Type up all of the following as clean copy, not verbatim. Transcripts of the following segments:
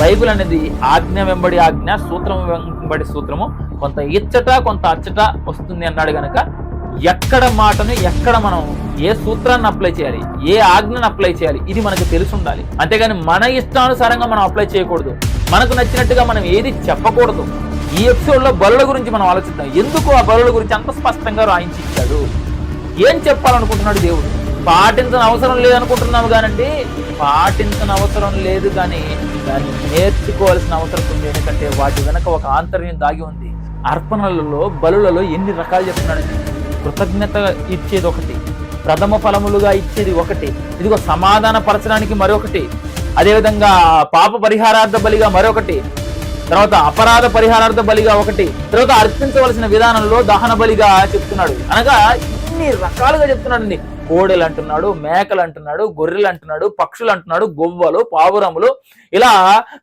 Bible అనేది ఆజ్ఞ వెంబడి ఆజ్ఞ, సూత్రం వెంబడి సూత్రము, కొంత ఇచ్చట కొంత అచ్చట వస్తుంది అన్నాడు గనక ఎక్కడ మాటను ఎక్కడ మనం ఏ సూత్రాన్ని అప్లై చేయాలి, ఏ ఆజ్ఞను అప్లై చేయాలి, ఇది మనకు తెలిసి ఉండాలి. అంతేగాని మన ఇష్టానుసారంగా మనం అప్లై చేయకూడదు. మనకు నచ్చినట్టుగా మనం ఏది చెప్పకూడదు. ఈ ఎపిసోడ్ లో బలుల గురించి మనం ఆలోచిద్దాం. ఎందుకు ఆ బలుల గురించి అంత స్పష్టంగా రాయించి ఇచ్చాడు, ఏం చెప్పాలనుకుంటున్నాడు దేవుడు? పాటించని అవసరం లేదనుకుంటున్నాము కానండి, పాటించని అవసరం లేదు, కానీ దాన్ని నేర్చుకోవాల్సిన అవసరం ఉంది. ఎందుకంటే వాటి వెనక ఒక ఆంతర్యం దాగి ఉంది. అర్పణలలో బలులలో ఎన్ని రకాలు చెప్తున్నాడండి. కృతజ్ఞత ఇచ్చేది ఒకటి, ప్రథమ ఫలములుగా ఇచ్చేది ఒకటి, ఇదిగో సమాధాన పరచడానికి మరొకటి, అదేవిధంగా పాప పరిహారార్థ బలిగా మరొకటి, తర్వాత అపరాధ పరిహారార్థ బలిగా ఒకటి, తర్వాత అర్పించవలసిన విధానంలో దహన బలిగా చెప్తున్నాడు. అనగా ఇన్ని రకాలుగా చెప్తున్నాడండి. కోడెలు అంటున్నాడు, మేకలు అంటున్నాడు, గొర్రెలు అంటున్నాడు, పక్షులు అంటున్నాడు, గొవ్వలు, పావురములు. ఇలా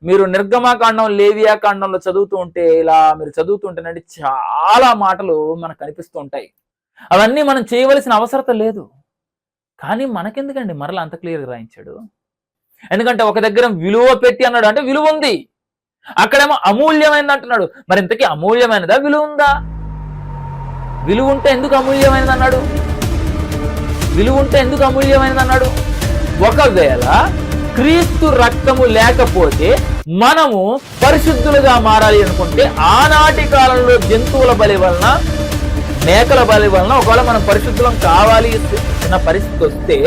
మీరు నిర్గమాకాండం, లేవియాకాండంలో చదువుతూ ఉంటే, ఇలా మీరు చదువుతుంటేనండి చాలా మాటలు మనకు కనిపిస్తూ ఉంటాయి. అవన్నీ మనం చేయవలసిన అవసరం లేదు. కానీ మనకెందుకండి మరలా అంత క్లియర్గా రాయించాడు? ఎందుకంటే ఒక దగ్గర విలువ పెట్టి అన్నాడు, అంటే విలువ ఉంది. అక్కడేమో అమూల్యమైనది అంటున్నాడు. మరి ఇంతకీ అమూల్యమైనదా, విలువ ఉందా? విలువ ఉంటే ఎందుకు అమూల్యమైనది అన్నాడు? విలువ ఉంటే ఎందుకు అమూల్యమైనది అన్నాడు? ఒకవేళ క్రీస్తు రక్తము లేకపోతే మనము పరిశుద్ధులుగా మారాలి అనుకుంటే, ఆనాటి కాలంలో జంతువుల బలి వలన, మేకల బలి వలన ఒకవేళ మనం పరిశుద్ధులం కావాలి అన్న పరిస్థితి వస్తే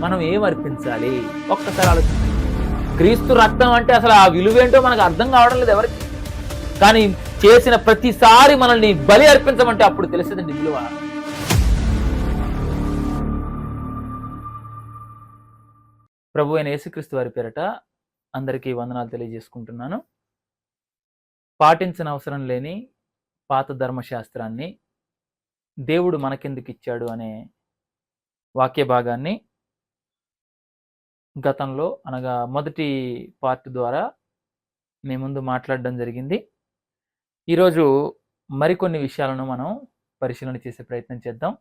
మనం ఏం అర్పించాలి? ఒక్కసారి ఆలోచించాలి. క్రీస్తు రక్తం అంటే అసలు ఆ విలువేంటో మనకు అర్థం కావడం లేదు ఎవరికి. కానీ చేసిన ప్రతిసారి మనల్ని బలి అర్పించమంటే అప్పుడు తెలిసేదండి విలువ. ప్రభు అయిన యేసుక్రీస్తు వారి పేరట అందరికీ వందనాలు తెలియజేసుకుంటున్నాను. పాటించిన అవసరం లేని పాత ధర్మశాస్త్రాన్ని దేవుడు మనకెందుకు ఇచ్చాడు అనే వాక్య భాగాన్ని గతంలో, అనగా మొదటి పార్ట్ ద్వారా మీ ముందు మాట్లాడడం జరిగింది. ఈరోజు మరికొన్ని విషయాలను మనం పరిశీలన చేసే ప్రయత్నం చేద్దాం.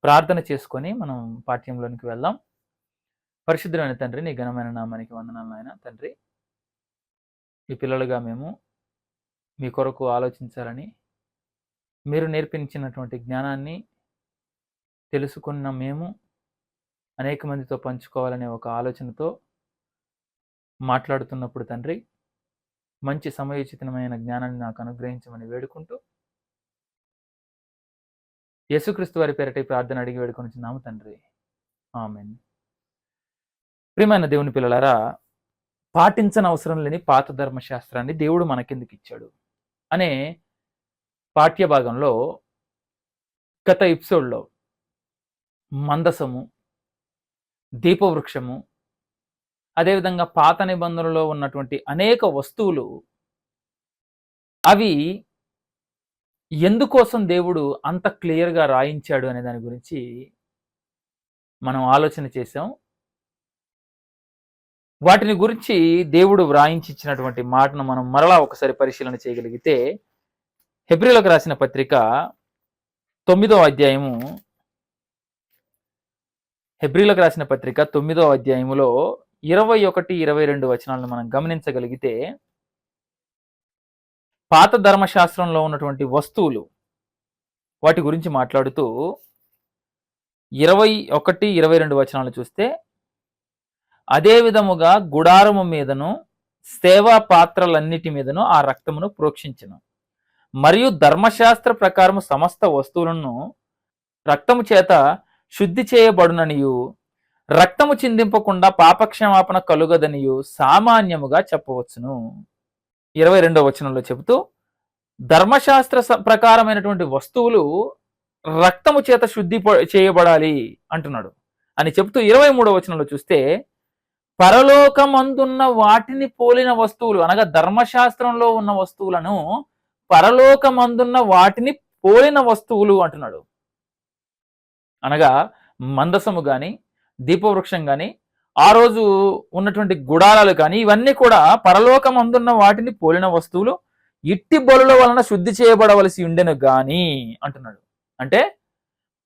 ప్రార్థన చేసుకొని మనం పాఠ్యంలోనికి వెళ్దాం. పరిశుద్ధమైన తండ్రి, నీ ఘనమైన నామానికి వందనాలు నాయన. తండ్రి, మీ పిల్లలుగా మేము మీ కొరకు ఆలోచించాలని, మీరు నేర్పించినటువంటి జ్ఞానాన్ని తెలుసుకున్న మేము అనేక మందితో పంచుకోవాలనే ఒక ఆలోచనతో మాట్లాడుతున్నప్పుడు తండ్రి, మంచి సమయోచితమైన జ్ఞానాన్ని నాకు అనుగ్రహించమని వేడుకుంటూ, యేసుక్రీస్తు వారి పేరట ప్రార్థన అడిగి వేడుకొనిచున్నాము తండ్రి, ఆమేన్. ప్రియమైన దేవుని పిల్లలారా, పాటించని అవసరం లేని పాత ధర్మశాస్త్రాన్ని దేవుడు మనకెందుకు ఇచ్చాడు అనే పాఠ్య భాగంలో గత ఎపిసోడ్లో మందసము, దీపవృక్షము, అదేవిధంగా పాత నిబంధనలో ఉన్నటువంటి అనేక వస్తువులు, అవి ఎందుకోసం దేవుడు అంత క్లియర్గా రాయించాడు అనే దాని గురించి మనం ఆలోచన చేసాం. వాటిని గురించి దేవుడు వ్రాయించి ఇచ్చినటువంటి మాటను మనం మరలా ఒకసారి పరిశీలన చేయగలిగితే, హెబ్రీలకు రాసిన పత్రిక 9వ అధ్యాయము, హెబ్రీలకు రాసిన పత్రిక 9వ అధ్యాయములో 21, 22 వచనాలను మనం గమనించగలిగితే, పాత ధర్మశాస్త్రంలో ఉన్నటువంటి వస్తువులు వాటి గురించి మాట్లాడుతూ 21, 22 వచనాలు చూస్తే, అదే విధముగా గుడారము మీదను సేవా పాత్రలన్నిటి మీదను ఆ రక్తమును ప్రోక్షించును. మరియు ధర్మశాస్త్ర ప్రకారము సమస్త వస్తువులను రక్తము చేత శుద్ధి చేయబడుననియు, రక్తము చిందింపకుండా పాపక్షమాపణ కలుగదనియు సామాన్యముగా చెప్పవచ్చును. 22వ వచనంలో చెబుతూ, ధర్మశాస్త్ర ప్రకారమైనటువంటి వస్తువులు రక్తము చేత శుద్ధి చేయబడాలి అంటున్నాడు అని చెబుతూ, 23వ వచనంలో చూస్తే, పరలోకమందున్న వాటిని పోలిన వస్తువులు, అనగా ధర్మశాస్త్రంలో ఉన్న వస్తువులను పరలోకమందున్న వాటిని పోలిన వస్తువులు అంటున్నాడు. అనగా మందసము కానీ, దీపవృక్షం కానీ, ఆ రోజు ఉన్నటువంటి గుడారాలు కానీ, ఇవన్నీ కూడా పరలోకమందున్న వాటిని పోలిన వస్తువులు, ఇట్టి బలుల వలన శుద్ధి చేయబడవలసి ఉండెను గాని అంటున్నాడు. అంటే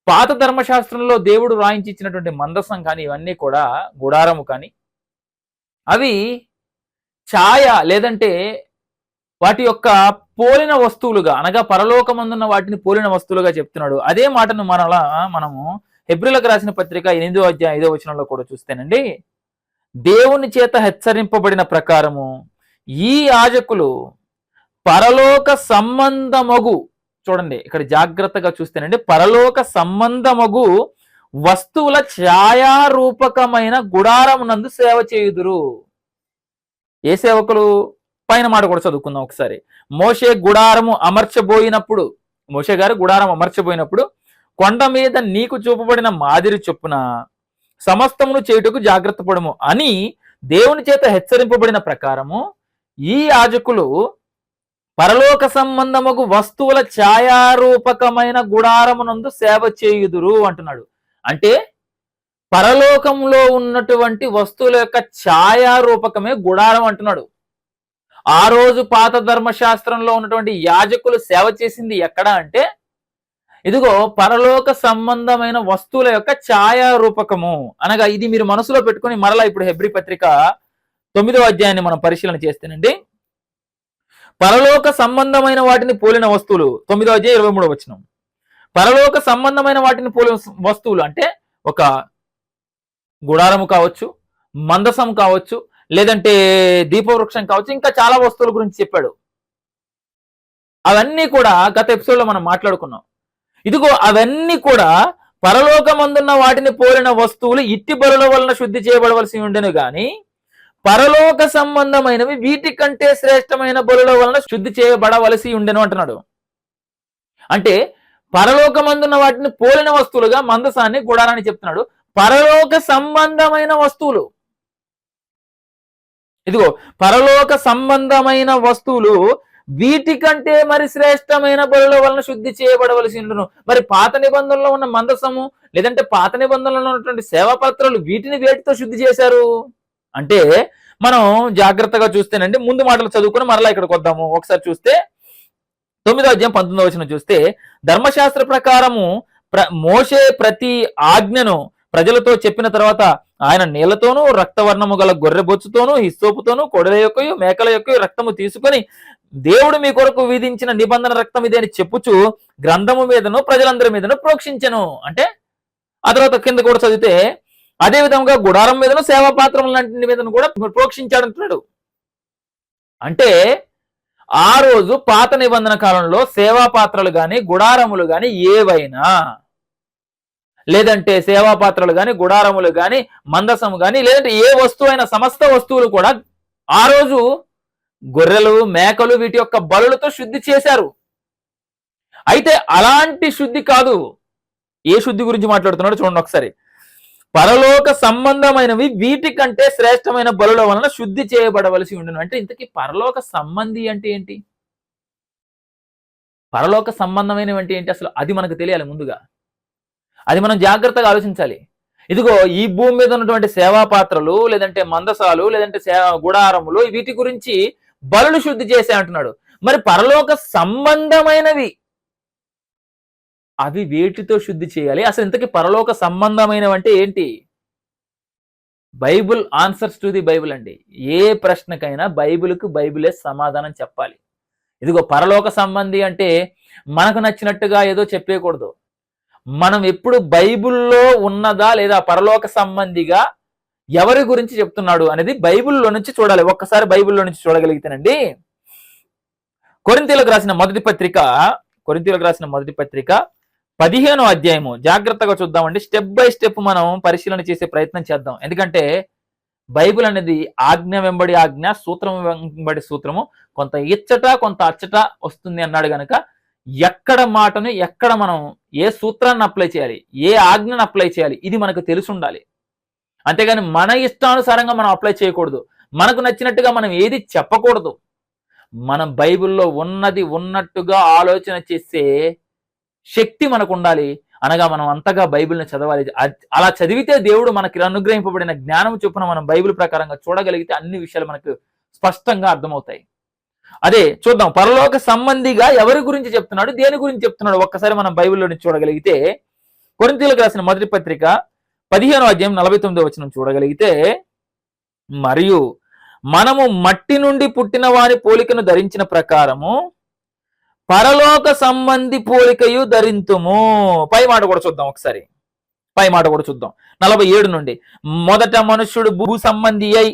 పాత ధర్మశాస్త్రంలో దేవుడు రాయించి ఇచ్చినటువంటి మందసం కానీ, ఇవన్నీ కూడా గుడారము కానీ, అవి ఛాయ లేదంటే వాటి యొక్క పోలిన వస్తువులుగా, అనగా పరలోకమందున్న వాటిని పోలిన వస్తువులుగా చెప్తున్నాడు. అదే మాటను మనము హెబ్రీలకు రాసిన పత్రిక 8వ అధ్యాయం 5వ వచనంలో కూడా చూస్తేనండి, దేవుని చేత హెచ్చరింపబడిన ప్రకారము ఈ యాజకులు పరలోక సంబంధమగు, చూడండి ఇక్కడ జాగ్రత్తగా చూస్తేనండి, పరలోక సంబంధమగు వస్తువుల ఛాయారూపకమైన గుడారమునందు సేవ చేయుదురు. ఏ సేవకులు? పైన మాట కూడా చదువుకుందాం ఒకసారి. మోషే గుడారము అమర్చబోయినప్పుడు, మోషే గారు గుడారం అమర్చబోయినప్పుడు, కొండ మీద నీకు చూపబడిన మాదిరి చొప్పున సమస్తమును చేయుటకు జాగ్రత్త పడము అని దేవుని చేత హెచ్చరింపబడిన ప్రకారము ఈ యాజకులు పరలోక సంబంధముగు వస్తువుల ఛాయారూపకమైన గుడారమునందు సేవ చేయుదురు అంటున్నాడు. అంటే పరలోకంలో ఉన్నటువంటి వస్తువుల యొక్క ఛాయారూపకమే గుడారం అంటున్నాడు. ఆ రోజు పాత ధర్మశాస్త్రంలో ఉన్నటువంటి యాజకులు సేవ చేసింది ఎక్కడ అంటే, ఇదిగో పరలోక సంబంధమైన వస్తువుల యొక్క ఛాయారూపకము అనగా, ఇది మీరు మనసులో పెట్టుకొని మరలా ఇప్పుడు హెబ్రీ పత్రిక 9వ అధ్యాయాన్ని మనం పరిశీలన చేస్తేనండి, పరలోక సంబంధమైన వాటిని పోలిన వస్తువులు 9వ అధ్యాయం 23వ వచనం. పరలోక సంబంధమైన వాటిని పోలిన వస్తువులు అంటే ఒక గుడారము కావచ్చు, మందసం కావచ్చు, లేదంటే దీపవృక్షం కావచ్చు, ఇంకా చాలా వస్తువుల గురించి చెప్పాడు. అవన్నీ కూడా గత ఎపిసోడ్ లో మనం మాట్లాడుకున్నాం. ఇదిగో అవన్నీ కూడా పరలోకమందున్న వాటిని పోలిన వస్తువులు ఇట్టి బలుల వలన శుద్ధి చేయబడవలసి ఉండెను గాని, పరలోక సంబంధమైనవి వీటి కంటే శ్రేష్టమైన బలుల వలన శుద్ధి చేయబడవలసి ఉండెను అంటున్నాడు. అంటే పరలోకమందున్న వాటిని పోలిన వస్తువులుగా మందసాన్ని, గుడారాన్ని చెప్తున్నాడు. పరలోక సంబంధమైన వస్తువులు, ఇదిగో పరలోక సంబంధమైన వస్తువులు వీటికంటే మరి శ్రేష్టమైన బలుల వలన శుద్ధి చేయబడవలసి ఉండును. మరి పాత నిబంధనలో ఉన్న మందసము లేదంటే పాత నిబంధనలో ఉన్నటువంటి సేవాపత్రాలు వీటిని వేటితో శుద్ధి చేశారు అంటే, మనం జాగ్రత్తగా చూస్తేనండి, ముందు మాటలు చదువుకుని మరలా ఇక్కడికి వద్దాము. ఒకసారి చూస్తే 9వ అధ్యాయం 19వ వచనం చూస్తే, ధర్మశాస్త్ర ప్రకారము మోషే ప్రతి ఆజ్ఞను ప్రజలతో చెప్పిన తర్వాత ఆయన నీళ్లతోనూ రక్తవర్ణము గల గొర్రె బొచ్చుతోనూ హిస్సోపుతోనూ కొడల యొక్కయు మేకల యొక్కయు రక్తము తీసుకొని దేవుడు మీ కొరకు విధించిన నిబంధన రక్తం ఇదే అని చెప్పుచు గ్రంథము మీదను ప్రజలందరి మీదను ప్రోక్షించెను. అంటే ఆ తర్వాత కింద కూడా చదివితే, అదే విధంగా గుడారం మీదను సేవా పాత్రముల మీదను కూడా ప్రోక్షించాడు అంటున్నాడు. అంటే ఆ రోజు పాత నిబంధన కాలంలో సేవా పాత్రలు గాని, గుడారములు గాని ఏవైనా, లేదంటే సేవా పాత్రలు గాని, గుడారములు గాని, మందసము గాని, లేదంటే ఏ వస్తువు అయినా సమస్త వస్తువులు కూడా ఆ రోజు గొర్రెలు, మేకలు వీటి యొక్క బలులతో శుద్ధి చేశారు. అయితే అలాంటి శుద్ధి కాదు. ఏ శుద్ధి గురించి మాట్లాడుతున్నాడో చూడండి ఒకసారి. పరలోక సంబంధమైనవి వీటి కంటే శ్రేష్టమైన బలుల వలన శుద్ధి చేయబడవలసి ఉండును. అంటే ఇంతకీ పరలోక సంబంధి అంటే ఏంటి? పరలోక సంబంధమైనవి అంటే ఏంటి అసలు? అది మనకు తెలియాలి ముందుగా. అది మనం జాగ్రత్తగా ఆలోచించాలి. ఇదిగో ఈ భూమి మీద ఉన్నటువంటి సేవా పాత్రలు, లేదంటే మందసాలు, లేదంటే గుడారములు, వీటి గురించి బలులు శుద్ధి చేసే అంటున్నాడు. మరి పరలోక సంబంధమైనవి అవి వేటితో శుద్ధి చేయాలి? అసలు ఇంతకీ పరలోక సంబంధమైనవి అంటే ఏంటి? Bible answers to the Bible అండి. ఏ ప్రశ్నకైనా బైబిల్కు బైబిలే సమాధానం చెప్పాలి. ఇదిగో పరలోక సంబంధి అంటే మనకు నచ్చినట్టుగా ఏదో చెప్పేయకూడదు. మనం ఎప్పుడు బైబిల్లో ఉన్నదా లేదా పరలోక సంబంధిగా ఎవరి గురించి చెప్తున్నాడు అనేది బైబిల్లో నుంచి చూడాలి. ఒక్కసారి బైబిల్లో నుంచి చూడగలిగితేనండి, కొరింథీయులకు రాసిన మొదటి పత్రిక 15వ అధ్యాయము జాగ్రత్తగా చూద్దామండి. స్టెప్ బై స్టెప్ మనం పరిశీలన చేసే ప్రయత్నం చేద్దాం. ఎందుకంటే బైబిల్ అనేది ఆజ్ఞ వెంబడి ఆజ్ఞ, సూత్రం వెంబడి సూత్రము, కొంత ఇచ్చట కొంత అచ్చట వస్తుంది అన్నాడు గనక, ఎక్కడ మాటను ఎక్కడ మనం ఏ సూత్రాన్ని అప్లై చేయాలి, ఏ ఆజ్ఞను అప్లై చేయాలి, ఇది మనకు తెలిసి ఉండాలి. అంతేగాని మన ఇష్టానుసారంగా మనం అప్లై చేయకూడదు. మనకు నచ్చినట్టుగా మనం ఏది చెప్పకూడదు. మనం బైబిల్లో ఉన్నది ఉన్నట్టుగా ఆలోచన చేసే శక్తి మనకు ఉండాలి. అనగా మనం అంతగా బైబిల్ని చదవాలి. అలా చదివితే దేవుడు మనకి అనుగ్రహింపబడిన జ్ఞానం చొప్పున మనం బైబిల్ ప్రకారంగా చూడగలిగితే అన్ని విషయాలు మనకు స్పష్టంగా అర్థమవుతాయి. అదే చూద్దాం, పరలోక సంబంధిగా ఎవరి గురించి చెప్తున్నాడు, దేని గురించి చెప్తున్నాడు ఒక్కసారి మనం బైబిల్లోని చూడగలిగితే, కొరింథీయులకు రాసిన మొదటి పత్రిక 15వ అధ్యాయం 49వ వచనం చూడగలిగితే, మరియు మనము మట్టి నుండి పుట్టిన వారి పోలికను ధరించిన ప్రకారము పరలోక సంబంధి పోలికయు ధరింతుము. పై మాట కూడా చూద్దాం ఒకసారి. పై మాట కూడా చూద్దాం 47 నుండి. మొదట మనుష్యుడు భూ సంబంధి అయి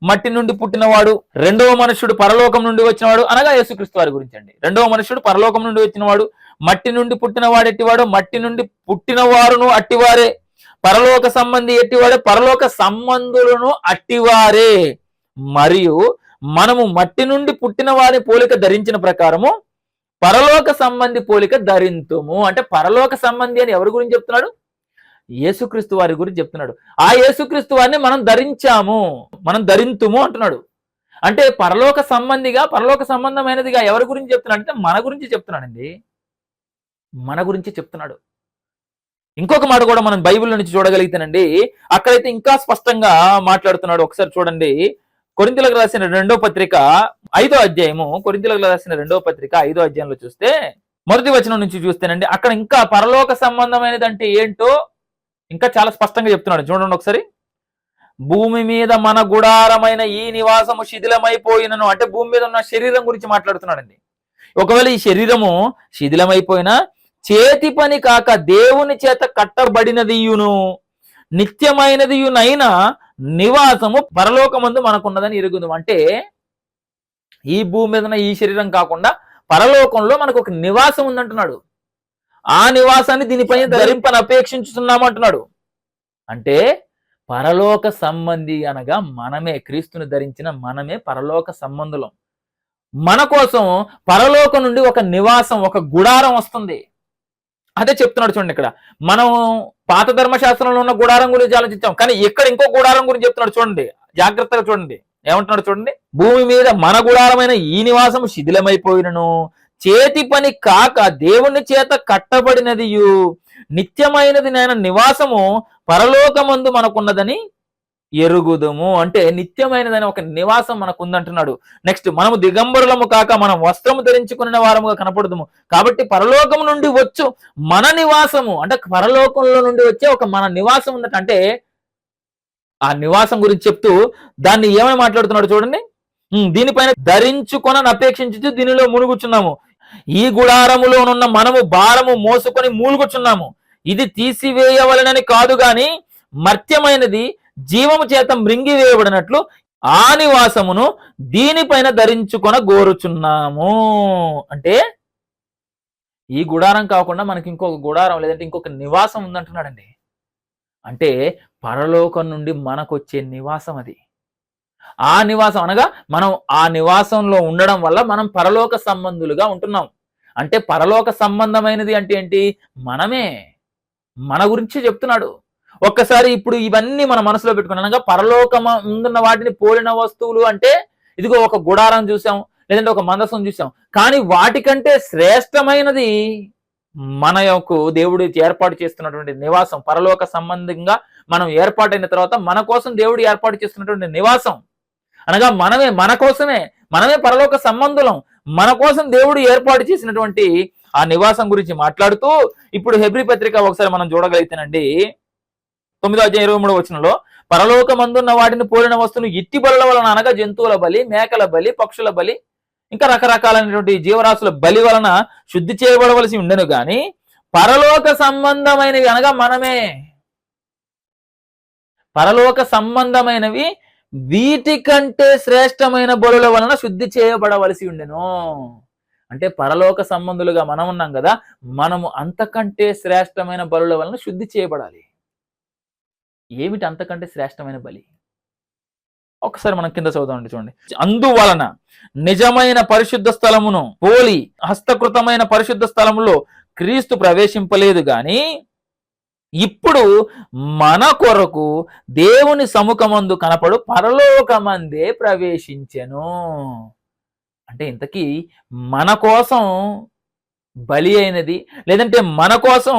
మట్టి నుండి పుట్టినవాడు, రెండవ మనుష్యుడు పరలోకం నుండి వచ్చినవాడు, అనగా యేసుక్రీస్తు వారి గురించి అండి. రెండవ మనుష్యుడు పరలోకం నుండి వచ్చినవాడు, మట్టి నుండి పుట్టినవాడు ఎట్టివాడు, మట్టి నుండి పుట్టిన వారును అట్టివారే. పరలోక సంబంధి ఎట్టివాడే, పరలోక సంబంధులను అట్టివారే. మరియు మనము మట్టి నుండి పుట్టిన వారి పోలిక ధరించిన ప్రకారము పరలోక సంబంధి పోలిక ధరింతుము. అంటే పరలోక సంబంధి అని ఎవరి గురించి చెప్తున్నాడు? యేసుక్రీస్తు వారి గురించి చెప్తున్నాడు. ఆ యేసుక్రీస్తు వారిని మనం ధరించాము, మనం ధరింతుము అంటున్నాడు. అంటే పరలోక సంబంధిగా, పరలోక సంబంధమైనదిగా ఎవరి గురించి చెప్తున్నాడు అంటే మన గురించి చెప్తున్నాడండి, మన గురించి చెప్తున్నాడు. ఇంకొక మాట కూడా మనం బైబిల్లో నుంచి చూడగలిగితేనండి, అక్కడైతే ఇంకా స్పష్టంగా మాట్లాడుతున్నాడు. ఒకసారి చూడండి, కొరింథీయులకు రాసిన 2వ పత్రిక 5వ అధ్యాయము, కొరింథీయులకు రాసిన 2వ పత్రిక 5వ అధ్యాయంలో చూస్తే మొదటి వచనం నుంచి చూస్తేనండి, అక్కడ ఇంకా పరలోక సంబంధమైనది అంటే ఏంటో ఇంకా చాలా స్పష్టంగా చెప్తున్నాడు. చూడండి ఒకసారి. భూమి మీద మన గుడారమైన ఈ నివాసము శిథిలమైపోయినను, అంటే భూమి మీద ఉన్న శరీరం గురించి మాట్లాడుతున్నాడండి. ఒకవేళ ఈ శరీరము శిథిలమైపోయినా చేతి పని కాక దేవుని చేత కట్టబడినదియును నిత్యమైనదియునైనా నివాసము పరలోకమందు మనకున్నదని ఎరుగుదాం. అంటే ఈ భూమి మీద ఈ శరీరం కాకుండా పరలోకంలో మనకు ఒక నివాసం ఉందంటున్నాడు. ఆ నివాసాన్ని దీనిపైన ధరింపని అపేక్షించుతున్నాము అంటున్నాడు. అంటే పరలోక సంబంధి అనగా మనమే, క్రీస్తుని ధరించిన మనమే పరలోక సంబంధులం. మన కోసం పరలోకం నుండి ఒక నివాసం, ఒక గుడారం వస్తుంది. అదే చెప్తున్నాడు చూడండి. ఇక్కడ మనం పాత ధర్మశాస్త్రంలో ఉన్న గుడారం గురించి ఆలోచించాం, కానీ ఇక్కడ ఇంకో గుడారం గురించి చెప్తున్నాడు. చూడండి, జాగ్రత్తగా చూడండి ఏమంటున్నాడు చూడండి. భూమి మీద మన గుడారమైన ఈ నివాసం శిథిలమైపోయినను చేతి పని కాక దేవుని చేత కట్టబడినదియు నిత్యమైనది నేను నివాసము పరలోకమందు మనకున్నదని ఎరుగుదుము. అంటే నిత్యమైనదని ఒక నివాసం మనకు ఉందంటున్నాడు. నెక్స్ట్, మనము దిగంబరులము కాక మనం వస్త్రము ధరించుకున్న వారముగా కనపడదుము. కాబట్టి పరలోకం నుండి వచ్చు మన నివాసము, అంటే పరలోకంలో నుండి వచ్చే ఒక మన నివాసం ఉందట. అంటే ఆ నివాసం గురించి చెప్తూ దాన్ని ఏమని మాట్లాడుతున్నాడు చూడండి. దీనిపైన ధరించుకొనని అపేక్షించు దీనిలో మునుగుచున్నాము. ఈ గుడారములోనున్న మనము భారము మోసుకొని మూలుగుచున్నాము. ఇది తీసివేయవలనని కాదు గాని మర్త్యమైనది జీవము చేత మృంగివేయబడినట్లు ఆ నివాసమును దీనిపైన ధరించుకొన గోరుచున్నాము. అంటే ఈ గుడారం కాకుండా మనకి ఇంకొక గుడారం, లేదంటే ఇంకొక నివాసం ఉందంటున్నాడండి. అంటే పరలోకం నుండి మనకొచ్చే నివాసం అది. ఆ నివాసం అనగా మనం ఆ నివాసంలో ఉండడం వల్ల మనం పరలోక సంబంధులుగా ఉంటున్నాం. అంటే పరలోక సంబంధమైనది అంటే ఏంటి? మనమే, మన గురించి చెప్తున్నాడు. ఒక్కసారి ఇప్పుడు ఇవన్నీ మన మనసులో పెట్టుకున్నాం. అనగా పరలోకం ముందున్న వాటిని పోలిన వస్తువులు అంటే ఇదిగో ఒక గుడారం చూసాం, లేదంటే ఒక మందసం చూసాం. కానీ వాటికంటే శ్రేష్టమైనది మన యొక్క దేవుడు ఏర్పాటు చేస్తున్నటువంటి నివాసం. పరలోక సంబంధంగా మనం ఏర్పాటైన తర్వాత మన కోసం దేవుడు ఏర్పాటు చేస్తున్నటువంటి నివాసం అనగా మనమే, మన కోసమే, మనమే పరలోక సంబంధులం. మన కోసం దేవుడు ఏర్పాటు చేసినటువంటి ఆ నివాసం గురించి మాట్లాడుతూ ఇప్పుడు హెబ్రీ పత్రిక ఒకసారి మనం చూడగలిగితేనండి, 9వ అధ్యాయం 23వ వచనంలో పరలోకమందున్న వాటిని పోలిన వస్తువును ఇట్టి బలుల వలన, అనగా జంతువుల బలి, మేకల బలి, పక్షుల బలి, ఇంకా రకరకాలైనటువంటి జీవరాశుల బలి వలన శుద్ధి చేయబడవలసి ఉండెను గాని పరలోక సంబంధమైనవి అనగా మనమే, పరలోక సంబంధమైనవి వీటికంటే శ్రేష్టమైన బలుల వలన శుద్ధి చేయబడవలసి ఉండెను. అంటే పరలోక సంబంధులుగా మనం ఉన్నాం కదా, మనము అంతకంటే శ్రేష్టమైన బలుల వలన శుద్ధి చేయబడాలి. ఏమిటి అంతకంటే శ్రేష్టమైన బలి? ఒకసారి మనం కింద చదువుతామండి చూడండి. అందువలన నిజమైన పరిశుద్ధ స్థలమును పోలి హస్తకృతమైన పరిశుద్ధ స్థలములో క్రీస్తు ప్రవేశింపలేదు గాని ఇప్పుడు మన కొరకు దేవుని సముఖమందు కనపడు పరలోకమందే ప్రవేశించెను. అంటే ఇంతకీ మన కోసం బలి అయినది, లేదంటే మన కోసం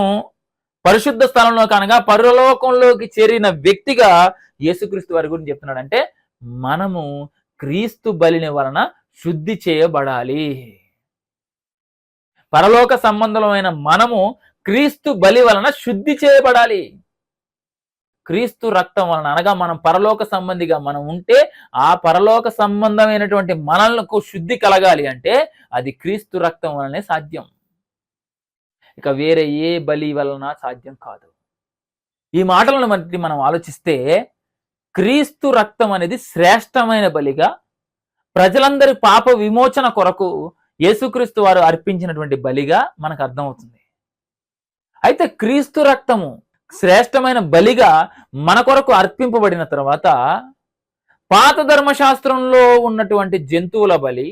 పరిశుద్ధ స్థలంలో కనగా పరలోకంలోకి చేరిన వ్యక్తిగా యేసుక్రీస్తు వారి గురించి చెప్తున్నాడు. అంటే మనము క్రీస్తు బలిని వలన శుద్ధి చేయబడాలి. పరలోక సంబంధమైన మనము క్రీస్తు బలి వలన శుద్ధి చేయబడాలి. క్రీస్తు రక్తం వలన, అనగా మనం పరలోక సంబంధిగా మనం ఉంటే ఆ పరలోక సంబంధమైనటువంటి మనలకు శుద్ధి కలగాలి అంటే అది క్రీస్తు రక్తం వలనే సాధ్యం. ఇక వేరే ఏ బలి వలన సాధ్యం కాదు. ఈ మాటలను బట్టి మనం ఆలోచిస్తే క్రీస్తు రక్తం అనేది శ్రేష్టమైన బలిగా, ప్రజలందరి పాప విమోచన కొరకు యేసుక్రీస్తు వారు అర్పించినటువంటి బలిగా మనకు అర్థమవుతుంది. అయితే క్రీస్తు రక్తము శ్రేష్టమైన బలిగా మన కొరకు అర్పింపబడిన తర్వాత పాత ధర్మశాస్త్రంలో ఉన్నటువంటి జంతువుల బలి,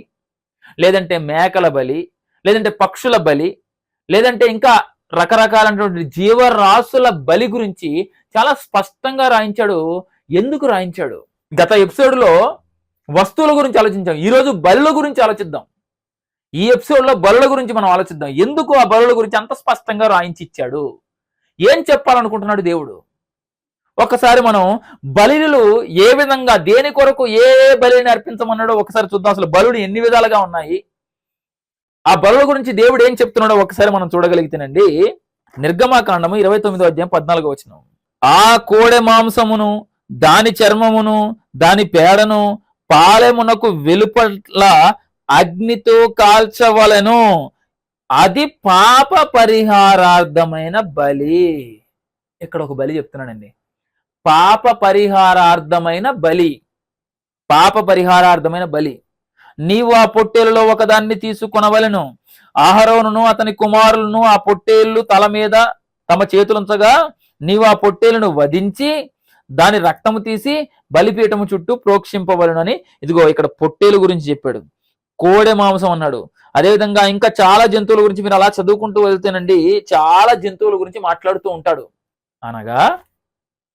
లేదంటే మేకల బలి, లేదంటే పక్షుల బలి, లేదంటే ఇంకా రకరకాలైనటువంటి జీవరాశుల బలి గురించి చాలా స్పష్టంగా రాయించాడు. ఎందుకు రాయించాడు? గత ఎపిసోడ్లో వస్తువుల గురించి ఆలోచించాం, ఈరోజు బలుల గురించి ఆలోచిద్దాం. ఈ ఎపిసోడ్లో బలుల గురించి మనం ఆలోచిద్దాం. ఎందుకు ఆ బలుల గురించి అంత స్పష్టంగా రాయించి ఇచ్చాడు, ఏం చెప్పాలనుకుంటున్నాడు దేవుడు? ఒకసారి మనం బలులు ఏ విధంగా, దేని కొరకు ఏ బలిని అర్పించమన్నాడో ఒకసారి చూద్దాం. అసలు బలులు ఎన్ని విధాలుగా ఉన్నాయి, ఆ బలుల గురించి దేవుడు ఏం చెప్తున్నాడో ఒకసారి మనం చూడగలిగితేనండి, నిర్గమాకాండము 29వ అధ్యాయం 14వ వచనం. ఆ కోడె మాంసమును, దాని చర్మమును, దాని పేడను పాలెమునకు వెలుపల అగ్నితో కాల్చవలెను, అది పాప పరిహారార్థమైన బలి. ఇక్కడ ఒక బలి చెప్తున్నానండి, పాప పరిహారార్థమైన బలి. పాప పరిహారార్థమైన బలి. నీవు ఆ పొట్టేలులో ఒకదాన్ని తీసుకొనవలెను. అహరోనును అతని కుమారులను ఆ పొట్టేళ్లు తల మీద తమ చేతులుంచగా నీవు ఆ పొట్టేలును వధించి దాని రక్తము తీసి బలిపీఠము చుట్టూ ప్రోక్షింపవలెనని. ఇదిగో ఇక్కడ పొట్టేలు గురించి చెప్పాడు, కోడె మాంసం అన్నాడు. అదేవిధంగా ఇంకా చాలా జంతువుల గురించి మీరు అలా చదువుకుంటూ వెళ్తేనండి చాలా జంతువుల గురించి మాట్లాడుతూ ఉంటాడు. అనగా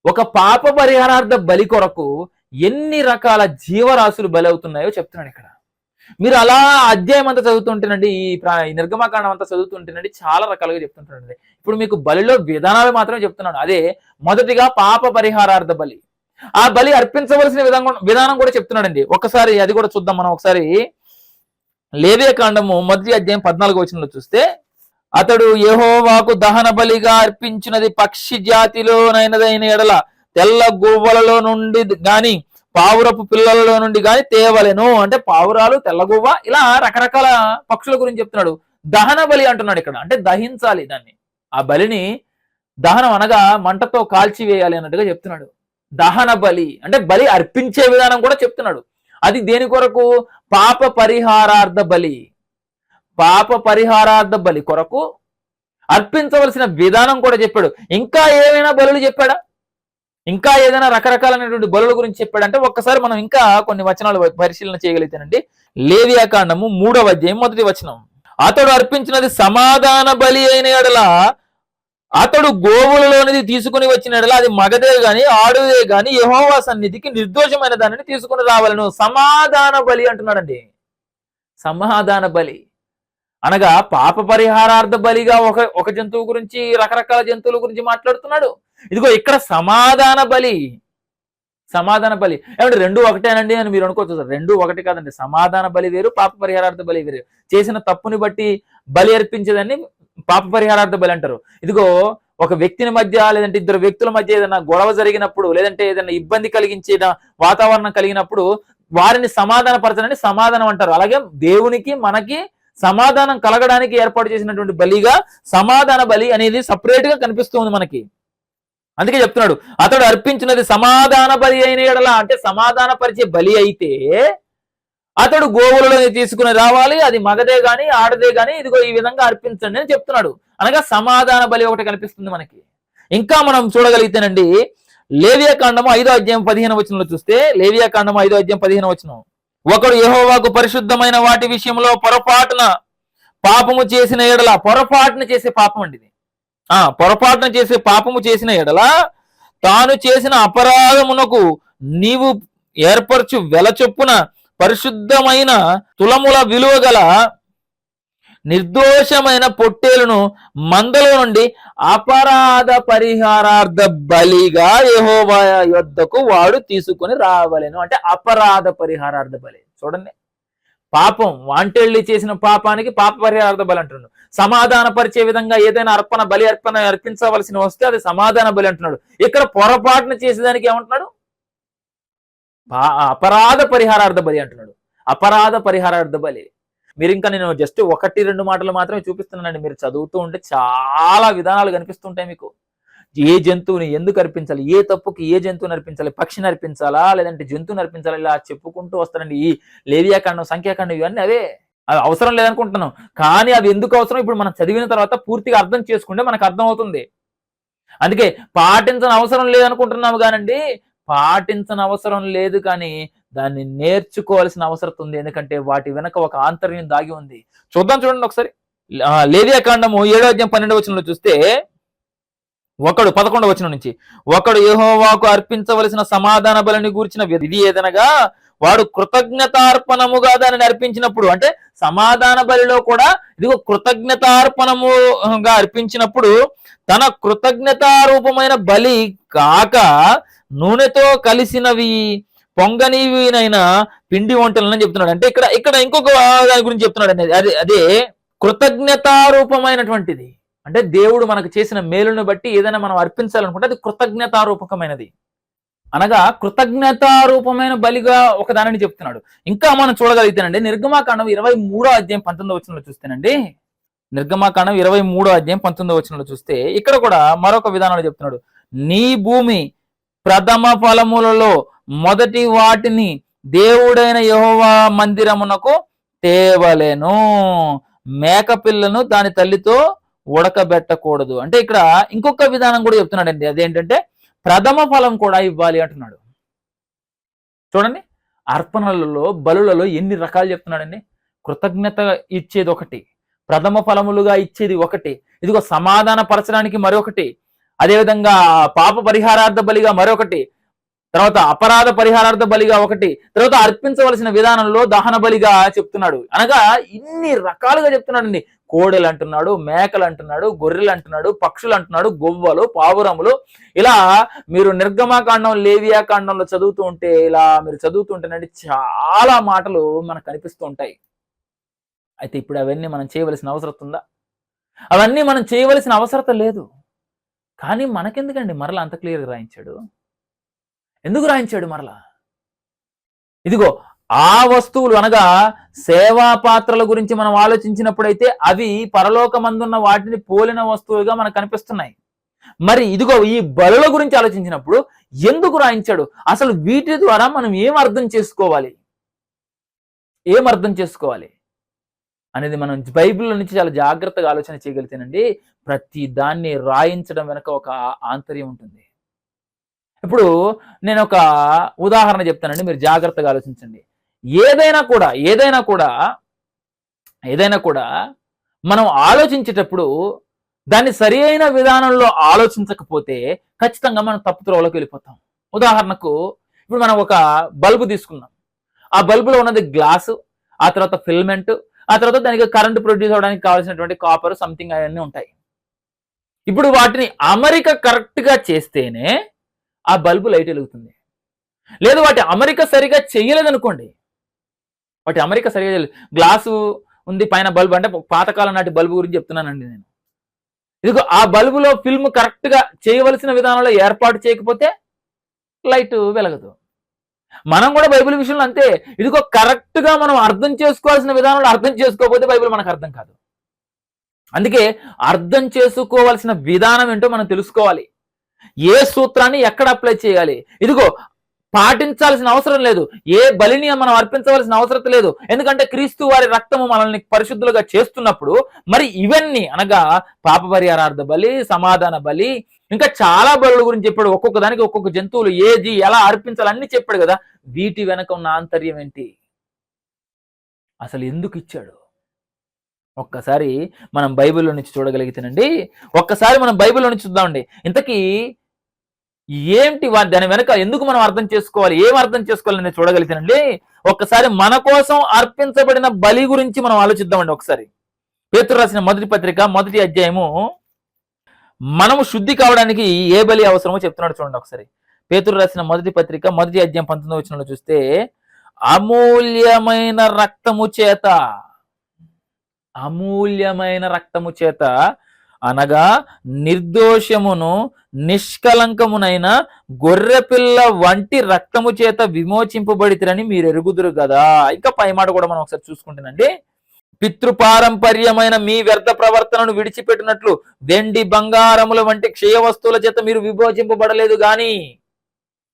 ఒక పాప పరిహారార్థ బలి కొరకు ఎన్ని రకాల జీవరాశులు బలి అవుతున్నాయో చెప్తున్నాడు ఇక్కడ. మీరు అలా అధ్యాయం అంతా చదువుతుంటేనండి, ఈ నిర్గమకాండం అంతా చదువుతుంటేనండి చాలా రకాలుగా చెప్తుంటాడండి. ఇప్పుడు మీకు బలిలో విధానాలు మాత్రమే చెప్తున్నాడు. అదే మొదటిగా పాప పరిహారార్థ బలి, ఆ బలి అర్పించవలసిన విధానం కూడా చెప్తున్నాడండి. ఒకసారి అది కూడా చూద్దాం మనం. ఒకసారి లేవియాకాండము 1వ అధ్యాయం 14వ వచనంలో చూస్తే, అతడు యెహోవాకు దహన బలిగా అర్పించినది పక్షి జాతిలోనైనదైన ఎడల తెల్ల గువ్వలలో నుండి గాని పావురపు పిల్లలలో నుండి గాని తేవలెను. అంటే పావురాలు, తెల్లగువ్వ, ఇలా రకరకాల పక్షుల గురించి చెప్తున్నాడు. దహన బలి అంటున్నాడు ఇక్కడ, అంటే దహించాలి దాన్ని. ఆ బలిని దహనం అనగా మంటతో కాల్చివేయాలి అన్నట్టుగా చెప్తున్నాడు. దహన బలి అంటే బలి అర్పించే విధానం కూడా చెప్తున్నాడు. అది దేని కొరకు? పాప పరిహారార్థ బలి. పాప పరిహారార్థ బలి కొరకు అర్పించవలసిన విధానం కూడా చెప్పాడు. ఇంకా ఏమైనా బలులు చెప్పాడా? ఇంకా ఏదైనా రకరకాలైనటువంటి బలుల గురించి చెప్పాడంటే ఒక్కసారి మనం ఇంకా కొన్ని వచనాలు పరిశీలన చేయగలిగితేనండి. లేవియాకాండము 3వ అధ్యాయం 1వ వచనం. అతడు అర్పించినది సమాధాన బలి అయిన ఎడల, అతడు గోవులలోనిది తీసుకుని వచ్చిన ఎడల అది మగదే గాని ఆడుదే గాని యెహోవా సన్నిధికి నిర్దోషమైన దానిని తీసుకుని రావాలను. సమాధాన బలి అంటున్నాడండి. సమాధాన బలి అనగా పాప పరిహారార్థ బలిగా ఒక జంతువు గురించి, రకరకాల జంతువుల గురించి మాట్లాడుతున్నాడు. ఇదిగో ఇక్కడ సమాధాన బలి. సమాధాన బలి ఏమంటే రెండు ఒకటేనండి అని మీరు అనుకోవచ్చు. రెండు ఒకటి కాదండి. సమాధాన బలి వేరు, పాప పరిహారార్థ బలి వేరు. చేసిన తప్పుని బట్టి బలి అర్పించేదాన్ని పాప పరిహారార్థ బలి అంటారు. ఇదిగో ఒక వ్యక్తిని మధ్య, లేదంటే ఇద్దరు వ్యక్తుల మధ్య ఏదైనా గొడవ జరిగినప్పుడు, లేదంటే ఏదైనా ఇబ్బంది కలిగించిన వాతావరణం కలిగినప్పుడు వారిని సమాధాన పరచడానికి సమాధానం అంటారు. అలాగే దేవునికి మనకి సమాధానం కలగడానికి ఏర్పాటు చేసినటువంటి బలిగా సమాధాన బలి అనేది సపరేట్ గా కనిపిస్తుంది మనకి. అందుకే చెప్తున్నాడు, అతడు అర్పించినది సమాధాన బలి అయిన ఎడల, అంటే సమాధాన పరిచే బలి అయితే అతడు గోవులలో తీసుకుని రావాలి, అది మగదే గాని ఆడదే గాని ఇదిగో ఈ విధంగా అర్పించండి అని చెప్తున్నాడు. అనగా సమాధాన బలి ఒకటి కనిపిస్తుంది మనకి. ఇంకా మనం చూడగలిగితేనండి, లేవియాకాండము 5వ అధ్యాయం 15వ వచనంలో చూస్తే, లేవియాకాండము 5వ అధ్యాయం 15వ వచనం. ఒకడు యెహోవాకు పరిశుద్ధమైన వాటి విషయంలో పొరపాటున పాపము చేసిన ఎడల, పొరపాటున చేసే పాపం అండి ఇది. పొరపాటున చేసే పాపము చేసిన ఎడల తాను చేసిన అపరాధమునకు నీవు ఏర్పరచు వెల చొప్పున పరిశుద్ధమైన తులముల విలువ గల నిర్దోషమైన పొట్టేలును మందలో నుండి అపరాధ పరిహారార్థ బలిగా యెహోవా యొద్దకు వాడు తీసుకొని రావలెను. అంటే అపరాధ పరిహారార్థ బలి. చూడండి, పాపం వాంటెళ్ళి చేసిన పాపానికి పాప పరిహారార్థ బలి అంటున్నాడు. సమాధాన పరిచే విధంగా ఏదైనా అర్పణ అర్పించవలసిన వస్తే అది సమాధాన బలి అంటున్నాడు. ఇక్కడ పొరపాటున చేసేదానికి ఏమంటున్నాడు? అపరాధ పరిహారార్థ బలి అంటున్నాడు. అపరాధ పరిహారార్థ బలి. మీరు ఇంకా నేను జస్ట్ 1-2 మాటలు మాత్రమే చూపిస్తున్నానండి. మీరు చదువుతూ ఉంటే చాలా విధానాలు కనిపిస్తుంటాయి మీకు. ఏ జంతువుని ఎందుకు అర్పించాలి, ఏ తప్పుకి ఏ జంతువుని అర్పించాలి, పక్షిని అర్పించాలా లేదంటే జంతువుని అర్పించాలా, ఇలా చెప్పుకుంటూ వస్తారండి. ఈ లేవియాకాండం, సంఖ్యాకాండం ఇవన్నీ అవే. అవి అవసరం లేదనుకుంటున్నాం, కానీ అవి ఎందుకు అవసరం ఇప్పుడు మనం చదివిన తర్వాత పూర్తిగా అర్థం చేసుకుంటే మనకు అర్థం అవుతుంది. అందుకే పాటించని అవసరం లేదనుకుంటున్నాము కానండి, పాటించని అవసరం లేదు, కానీ దాన్ని నేర్చుకోవాల్సిన అవసరం ఉంది. ఎందుకంటే వాటి వెనక ఒక ఆంతర్యం దాగి ఉంది. చూడండి ఒకసారి. లేవియాకాండము 7వ అధ్యాయం 12వ వచనంలో చూస్తే, 11వ వచనం నుంచి, ఒకడు యెహోవాకు అర్పించవలసిన సమాధాన బలిని గూర్చిన విధి ఏదనగా వాడు కృతజ్ఞతార్పణముగా దానిని అర్పించినప్పుడు, అంటే సమాధాన బలిలో కూడా ఇదిగో కృతజ్ఞతార్పణముగా అర్పించినప్పుడు తన కృతజ్ఞతారూపమైన బలి కాక నూనెతో కలిసినవి పొంగనివినైనా పిండి వంటలని చెప్తున్నాడు. అంటే ఇక్కడ ఇంకొక దాని గురించి చెప్తున్నాడు అండి. అదే కృతజ్ఞతారూపమైనటువంటిది. అంటే దేవుడు మనకు చేసిన మేలును బట్టి ఏదైనా మనం అర్పించాలనుకుంటే అది కృతజ్ఞతారూపకమైనది. అనగా కృతజ్ఞతారూపమైన బలిగా ఒక దానిని చెప్తున్నాడు. ఇంకా మనం చూడగలిగితేనండి, నిర్గమాకాండం 23వ అధ్యాయం 19వ వచనంలో చూస్తేనండి, నిర్గమాకాండం 23వ అధ్యాయం 19వ వచనంలో చూస్తే ఇక్కడ కూడా మరొక విధానంలో చెప్తున్నాడు. నీ భూమి ప్రథమ ఫలములలో మొదటి వాటిని దేవుడైన యెహోవా మందిరమునకు తేవలెను, మేకపిల్లను దాని తల్లితో ఉడకబెట్టకూడదు. అంటే ఇక్కడ ఇంకొక విధానం కూడా చెప్తున్నాడండి. అదేంటంటే ప్రథమ ఫలం కూడా ఇవ్వాలి అంటున్నాడు. చూడండి, అర్పణలలో బలులలో ఎన్ని రకాలు చెప్తున్నాడండి. కృతజ్ఞత ఇచ్చేది ఒకటి, ప్రథమ ఫలములుగా ఇచ్చేది ఒకటి, ఇదిగో సమాధాన పరచడానికి మరొకటి, అదేవిధంగా పాప పరిహారార్థ బలిగా మరొకటి, తర్వాత అపరాధ పరిహారార్థ బలిగా ఒకటి, తర్వాత అర్పించవలసిన విధానంలో దహన బలిగా చెప్తున్నాడు. అనగా ఇన్ని రకాలుగా చెప్తున్నాడండి. కోడెలు అంటున్నాడు, మేకలు అంటున్నాడు, గొర్రెలు అంటున్నాడు, పక్షులు అంటున్నాడు, గొవ్వలు, పావురములు. ఇలా మీరు నిర్గమాకాండం, లేవియాకాండంలో చదువుతూ ఉంటే, ఇలా మీరు చదువుతూ ఉంటేనండి చాలా మాటలు మనకు కనిపిస్తూ ఉంటాయి. అయితే ఇప్పుడు అవన్నీ మనం చేయవలసిన అవసరం ఉందా? అవన్నీ మనం చేయవలసిన అవసరం లేదు. కానీ మనకెందుకండి మరలా అంత క్లియర్గా రాయించాడు? ఎందుకు రాయించాడు మరలా? ఇదిగో ఆ వస్తువులు అనగా సేవా పాత్రల గురించి మనం ఆలోచించినప్పుడైతే అవి పరలోకమందున్న వాటిని పోలిన వస్తువులుగా మనకు కనిపిస్తున్నాయి. మరి ఇదిగో ఈ బలుల గురించి ఆలోచించినప్పుడు ఎందుకు రాయించాడు? అసలు వీటి ద్వారా మనం ఏం అర్థం చేసుకోవాలి అనేది మనం బైబిల్లో నుంచి చాలా జాగ్రత్తగా ఆలోచన చేయగలిగితేనండి ప్రతి దాన్ని రాయించడం వెనక ఒక ఆంతర్యం ఉంటుంది. ఇప్పుడు నేను ఒక ఉదాహరణ చెప్తానండి, మీరు జాగ్రత్తగా ఆలోచించండి. ఏదైనా కూడా మనం ఆలోచించేటప్పుడు దాన్ని సరి అయిన విధానంలో ఆలోచించకపోతే ఖచ్చితంగా మనం తప్పు త్రోవలోకి వెళ్ళిపోతాం. ఉదాహరణకు ఇప్పుడు మనం ఒక బల్బు తీసుకుందాం. ఆ బల్బులో ఉన్నది గ్లాసు, ఆ తర్వాత ఫిల్మెంట్, ఆ తర్వాత దానికి కరెంట్ ప్రొడ్యూస్ అవడానికి కావాల్సినటువంటి కాపర్ సంథింగ్ అవన్నీ ఉంటాయి. ఇప్పుడు వాటిని అమరిక కరెక్ట్ గా చేస్తేనే ఆ బల్బు లైట్ వెలుగుతుంది. లేదు వాటి అమరిక సరిగా చేయలేదనుకోండి, గ్లాసు ఉంది పైన బల్బు, అంటే పాతకాలం నాటి బల్బు గురించి చెప్తున్నానండి నేను. ఇదిగో ఆ బల్బులో ఫిల్మ్ కరెక్ట్ గా చేయవలసిన విధానంలో ఏర్పాటు చేయకపోతే లైట్ వెలగదు. మనం కూడా బైబిల్ విషయంలో అంతే. ఇదిగో కరెక్ట్ గా మనం అర్థం చేసుకోవాల్సిన విధానంలో అర్థం చేసుకోకపోతే బైబిల్ మనకు అర్థం కాదు. అందుకే అర్థం చేసుకోవాల్సిన విధానం ఏంటో మనం తెలుసుకోవాలి. ఏ సూత్రాన్ని ఎక్కడ అప్లై చేయాలి, ఇదిగో పాటించాల్సిన అవసరం లేదు, ఏ బలిని మనం అర్పించవలసిన అవసరం లేదు. ఎందుకంటే క్రీస్తు వారి రక్తము మనల్ని పరిశుద్ధులుగా చేస్తున్నప్పుడు మరి ఇవన్నీ అనగా పాప పరిహారార్థ బలి, సమాధాన బలి, ఇంకా చాలా బలుల గురించి చెప్పాడు. ఒక్కొక్క దానికి ఒక్కొక్క జంతువులు ఏది ఎలా అర్పించాలన్నీ చెప్పాడు కదా. వీటి వెనక ఉన్న ఆంతర్యం ఏంటి, అసలు ఎందుకు ఇచ్చాడు? ఒక్కసారి మనం బైబిల్లో నుంచి చూడగలిగితేనండి, ఒక్కసారి మనం బైబిల్లో నుంచి చూద్దామండి. ఇంతకీ ఏంటి దాని వెనక ఎందుకు మనం అర్థం చేసుకోవాలి, ఏం అర్థం చేసుకోవాలని చూడగలిగితేనండి, ఒక్కసారి మన కోసం అర్పించబడిన బలి గురించి మనం ఆలోచిద్దామండి. ఒకసారి పేతురు రాసిన మొదటి పత్రిక 1వ అధ్యాయము, మనము శుద్ధి కావడానికి ఏ బలి అవసరమో చెప్తున్నాడు చూడండి. ఒకసారి పేతురు రాసిన మొదటి పత్రిక 1వ అధ్యాయం 19వ వచనంలో చూస్తే, అమూల్యమైన రక్తము చేత, అమూల్యమైన రక్తము చేత అనగా నిర్దోషమును నిష్కలంకమునైన గొర్రెపిల్ల వంటి రక్తము చేత విమోచింపబడితిరని మీరు ఎరుగుదురు కదా. ఇంకా పై మాట కూడా మనం ఒకసారి చూసుకుంటేనండి, పితృపారంపర్యమైన మీ వ్యర్థ ప్రవర్తనను విడిచిపెట్టినట్లు వెండి బంగారముల వంటి క్షయ వస్తువుల చేత మీరు విభజింపబడలేదు గాని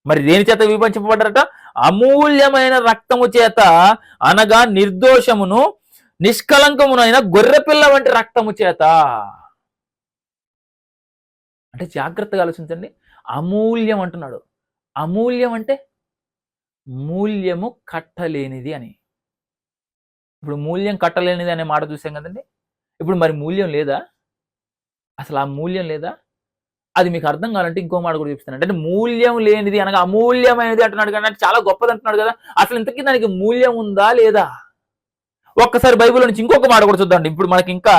మరి దేని చేత విభజింపబడ్డారట? అమూల్యమైన రక్తము చేత అనగా నిర్దోషమును నిష్కలంకమునైన గొర్రెపిల్ల వంటి రక్తము చేత. అంటే జాగ్రత్తగా ఆలోచించండి. అమూల్యం అంటున్నాడు. అమూల్యం అంటే మూల్యము కట్టలేనిది అని. ఇప్పుడు మూల్యం కట్టలేనిది అనే మాట చూసాం కదండి. ఇప్పుడు మరి మూల్యం లేదా? అసలు ఆ మూల్యం లేదా? అది మీకు అర్థం కావాలంటే ఇంకో మాట కూడా చూపిస్తాను. అంటే మూల్యం లేనిది అనగా అమూల్యమైనది అంటున్నాడు కానీ అంటే చాలా గొప్పది అంటున్నాడు కదా. అసలు ఇంతకీ దానికి మూల్యం ఉందా లేదా? ఒక్కసారి బైబిల్ నుంచి ఇంకొక మాట కూడా చూద్దాం. ఇప్పుడు మనకి ఇంకా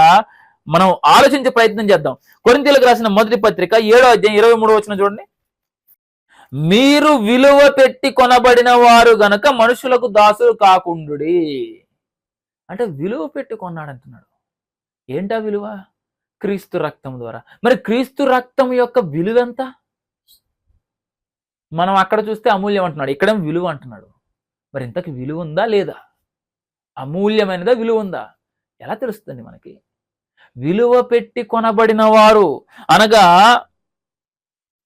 మనం ఆలోచించే ప్రయత్నం చేద్దాం. కొరింథీయులకు రాసిన మొదటి పత్రిక 7వ అధ్యాయం 23వ వచనం చూడండి. మీరు విలువ పెట్టి కొనబడిన వారు గనక మనుషులకు దాసులు కాకుండుడి. అంటే విలువ పెట్టి కొన్నాడంటున్నాడు. ఏంటా విలువ? క్రీస్తు రక్తం ద్వారా. మరి క్రీస్తు రక్తం యొక్క విలువ ఎంత? మనం అక్కడ చూస్తే అమూల్యం అంటున్నాడు, ఇక్కడేం విలువ అంటున్నాడు. మరి ఇంతకి విలువ ఉందా లేదా? అమూల్యమైనదా విలువ ఉందా? ఎలా తెలుస్తుంది మనకి? విలువ పెట్టి కొనబడిన వారు అనగా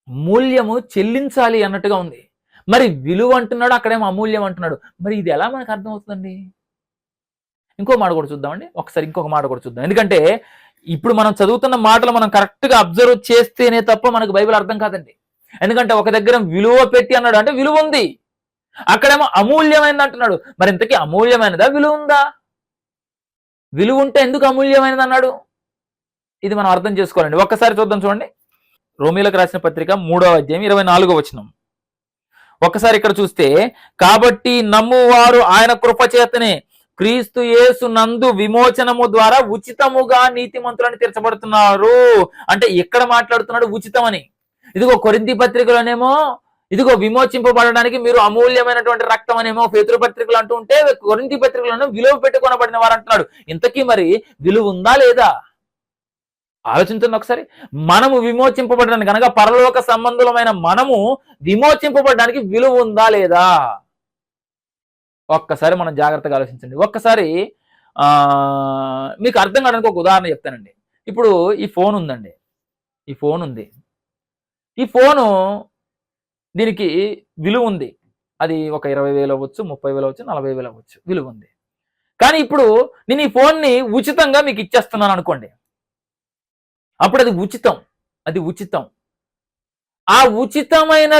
మూల్యము చెల్లించాలి అన్నట్టుగా ఉంది. మరి విలువ అంటున్నాడు, అక్కడేమో అమూల్యం అంటున్నాడు. మరి ఇది ఎలా మనకు అర్థమవుతుందండి? ఇంకో మాట కూడా చూద్దామండి. ఒకసారి ఇంకొక మాట కూడా చూద్దాం. ఎందుకంటే ఇప్పుడు మనం చదువుతున్న మాటలు మనం కరెక్ట్గా అబ్జర్వ్ చేస్తేనే తప్ప మనకు బైబిల్ అర్థం కాదండి. ఎందుకంటే ఒక దగ్గర విలువ పెట్టి అన్నాడు అంటే విలువ ఉంది, అక్కడేమో అమూల్యమైనది అంటున్నాడు. మరి ఇంతకీ అమూల్యమైనదా విలువ ఉందా? విలువ ఉంటే ఎందుకు అమూల్యమైనది అన్నాడు? ఇది మనం అర్థం చేసుకోవాలండి. ఒక్కసారి చూద్దాం చూడండి. రోమీయులకు రాసిన పత్రిక 3వ అధ్యాయం 24వ వచనం. ఒక్కసారి ఇక్కడ చూస్తే, కాబట్టి నమ్మువారు ఆయన కృపచేతనే క్రీస్తు యేసు నందు విమోచనము ద్వారా ఉచితముగా నీతిమంతులని తీర్చబడుతున్నారు. అంటే ఎక్కడ మాట్లాడుతున్నాడు ఉచితం అని? ఇదిగో కొరింథీ పత్రికలోనేమో ఇదిగో విమోచింపబడడానికి మీరు అమూల్యమైనటువంటి రక్తం అనేమో పేతురు పత్రికలు అంటూ ఉంటే, కొరింథీ పత్రికలను విలువ పెట్టుకొనబడిన వారు అంటున్నాడు. ఇంతకీ మరి విలువ ఉందా లేదా? ఆలోచించండి ఒకసారి. మనము విమోచింపబడడానికి కనుక పరలోక సంబంధులమైన మనము విమోచింపబడడానికి విలువ ఉందా లేదా? ఒక్కసారి మనం జాగ్రత్తగా ఆలోచించండి. ఒక్కసారి మీకు అర్థం కావడానికి ఒక ఉదాహరణ చెప్తానండి. ఇప్పుడు ఈ ఫోన్ ఉందండి, ఈ ఫోన్ ఉంది. ఈ ఫోను దీనికి విలువ ఉంది. అది ఒక 20,000 అవ్వచ్చు, 30,000 అవ్వచ్చు, 40,000 అవ్వచ్చు, విలువ ఉంది. కానీ ఇప్పుడు నేను ఈ ఫోన్ని ఉచితంగా మీకు ఇచ్చేస్తున్నాను అనుకోండి. అప్పుడు అది ఉచితం, అది ఉచితం. ఆ ఉచితమైన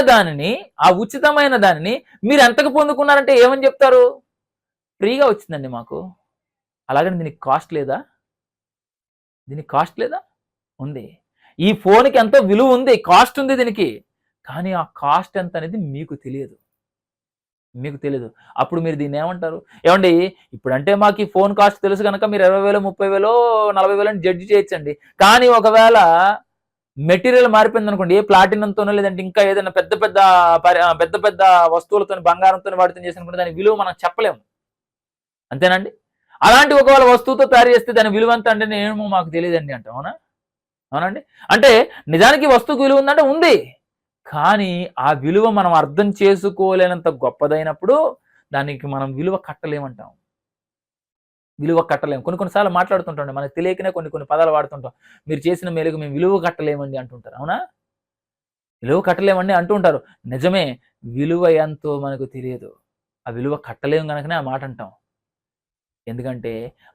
దానిని మీరు ఎంతకు పొందుకున్నారంటే ఏమని చెప్తారు? ఫ్రీగా వచ్చిందండి మాకు. అలాగని దీనికి కాస్ట్ లేదా? దీనికి కాస్ట్ లేదా? ఉంది. ఈ ఫోన్కి ఎంతో విలువ ఉంది, కాస్ట్ ఉంది దీనికి. కానీ ఆ కాస్ట్ ఎంత అనేది మీకు తెలియదు, మీకు తెలియదు. అప్పుడు మీరు దీన్ని ఏమంటారు? ఏమండి ఇప్పుడంటే మాకు ఈ ఫోన్ కాస్ట్ తెలుసు కనుక మీరు 20,000, 30,000, 40,000 అని జడ్జి చేయొచ్చండి. కానీ ఒకవేళ మెటీరియల్ మారిపోయింది అనుకోండి, ఏ ప్లాటినంతోనో లేదంటే ఇంకా ఏదైనా పెద్ద పెద్ద వస్తువులతో, బంగారంతో వాటితో చేసినప్పుడు దాని విలువ మనం చెప్పలేము. అంతేనండి? అలాంటి ఒకవేళ వస్తువుతో తయారు చేస్తే దాని విలువ ఎంత అంటే ఏమో మాకు తెలియదండి అంటాం. అవునా? అవునండి? అంటే నిజానికి వస్తువుకు విలువ ఉందంటే ఉంది, కానీ ఆ విలువ మనం అర్థం చేసుకోలేనంత గొప్పదైనప్పుడు దానికి మనం విలువ కట్టలేమంటాం. విలువ కట్టలేము. కొన్నిసార్లు మాట్లాడుతుంటాం, మనకు తెలియకనే కొన్ని పదాలు వాడుతుంటాం. మీరు చేసిన మేలుకు మేము విలువ కట్టలేమండి అంటుంటారు. అవునా? విలువ కట్టలేమండి అంటుంటారు. నిజమే, విలువ ఎంతో మనకు తెలియదు. ఆ విలువ కట్టలేము కనుకనే ఆ మాట అంటాం. ఎందుకంటే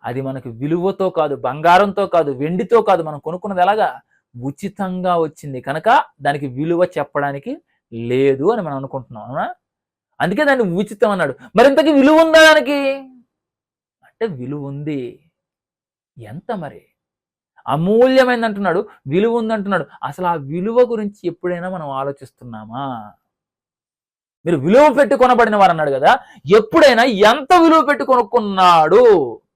అది మనకు విలువతో కాదు, బంగారంతో కాదు, వెండితో కాదు, మనం కొనుక్కున్నది ఎలాగా ఉచితంగా వచ్చింది కనుక దానికి విలువ చెప్పడానికి లేదు అని మనం అనుకుంటున్నాం. అవునా? అందుకే దాన్ని ఉచితం అన్నాడు. మరి ఇంతకీ విలువ ఉందా దానికి అంటే విలువ ఉంది. ఎంత మరి? అమూల్యమైంది అంటున్నాడు, విలువ ఉంది అంటున్నాడు. అసలు ఆ విలువ గురించి ఎప్పుడైనా మనం ఆలోచిస్తున్నామా? మీరు విలువ పెట్టి కొనబడిన వారు అన్నాడు కదా, ఎప్పుడైనా ఎంత విలువ పెట్టి కొనుక్కున్నాడు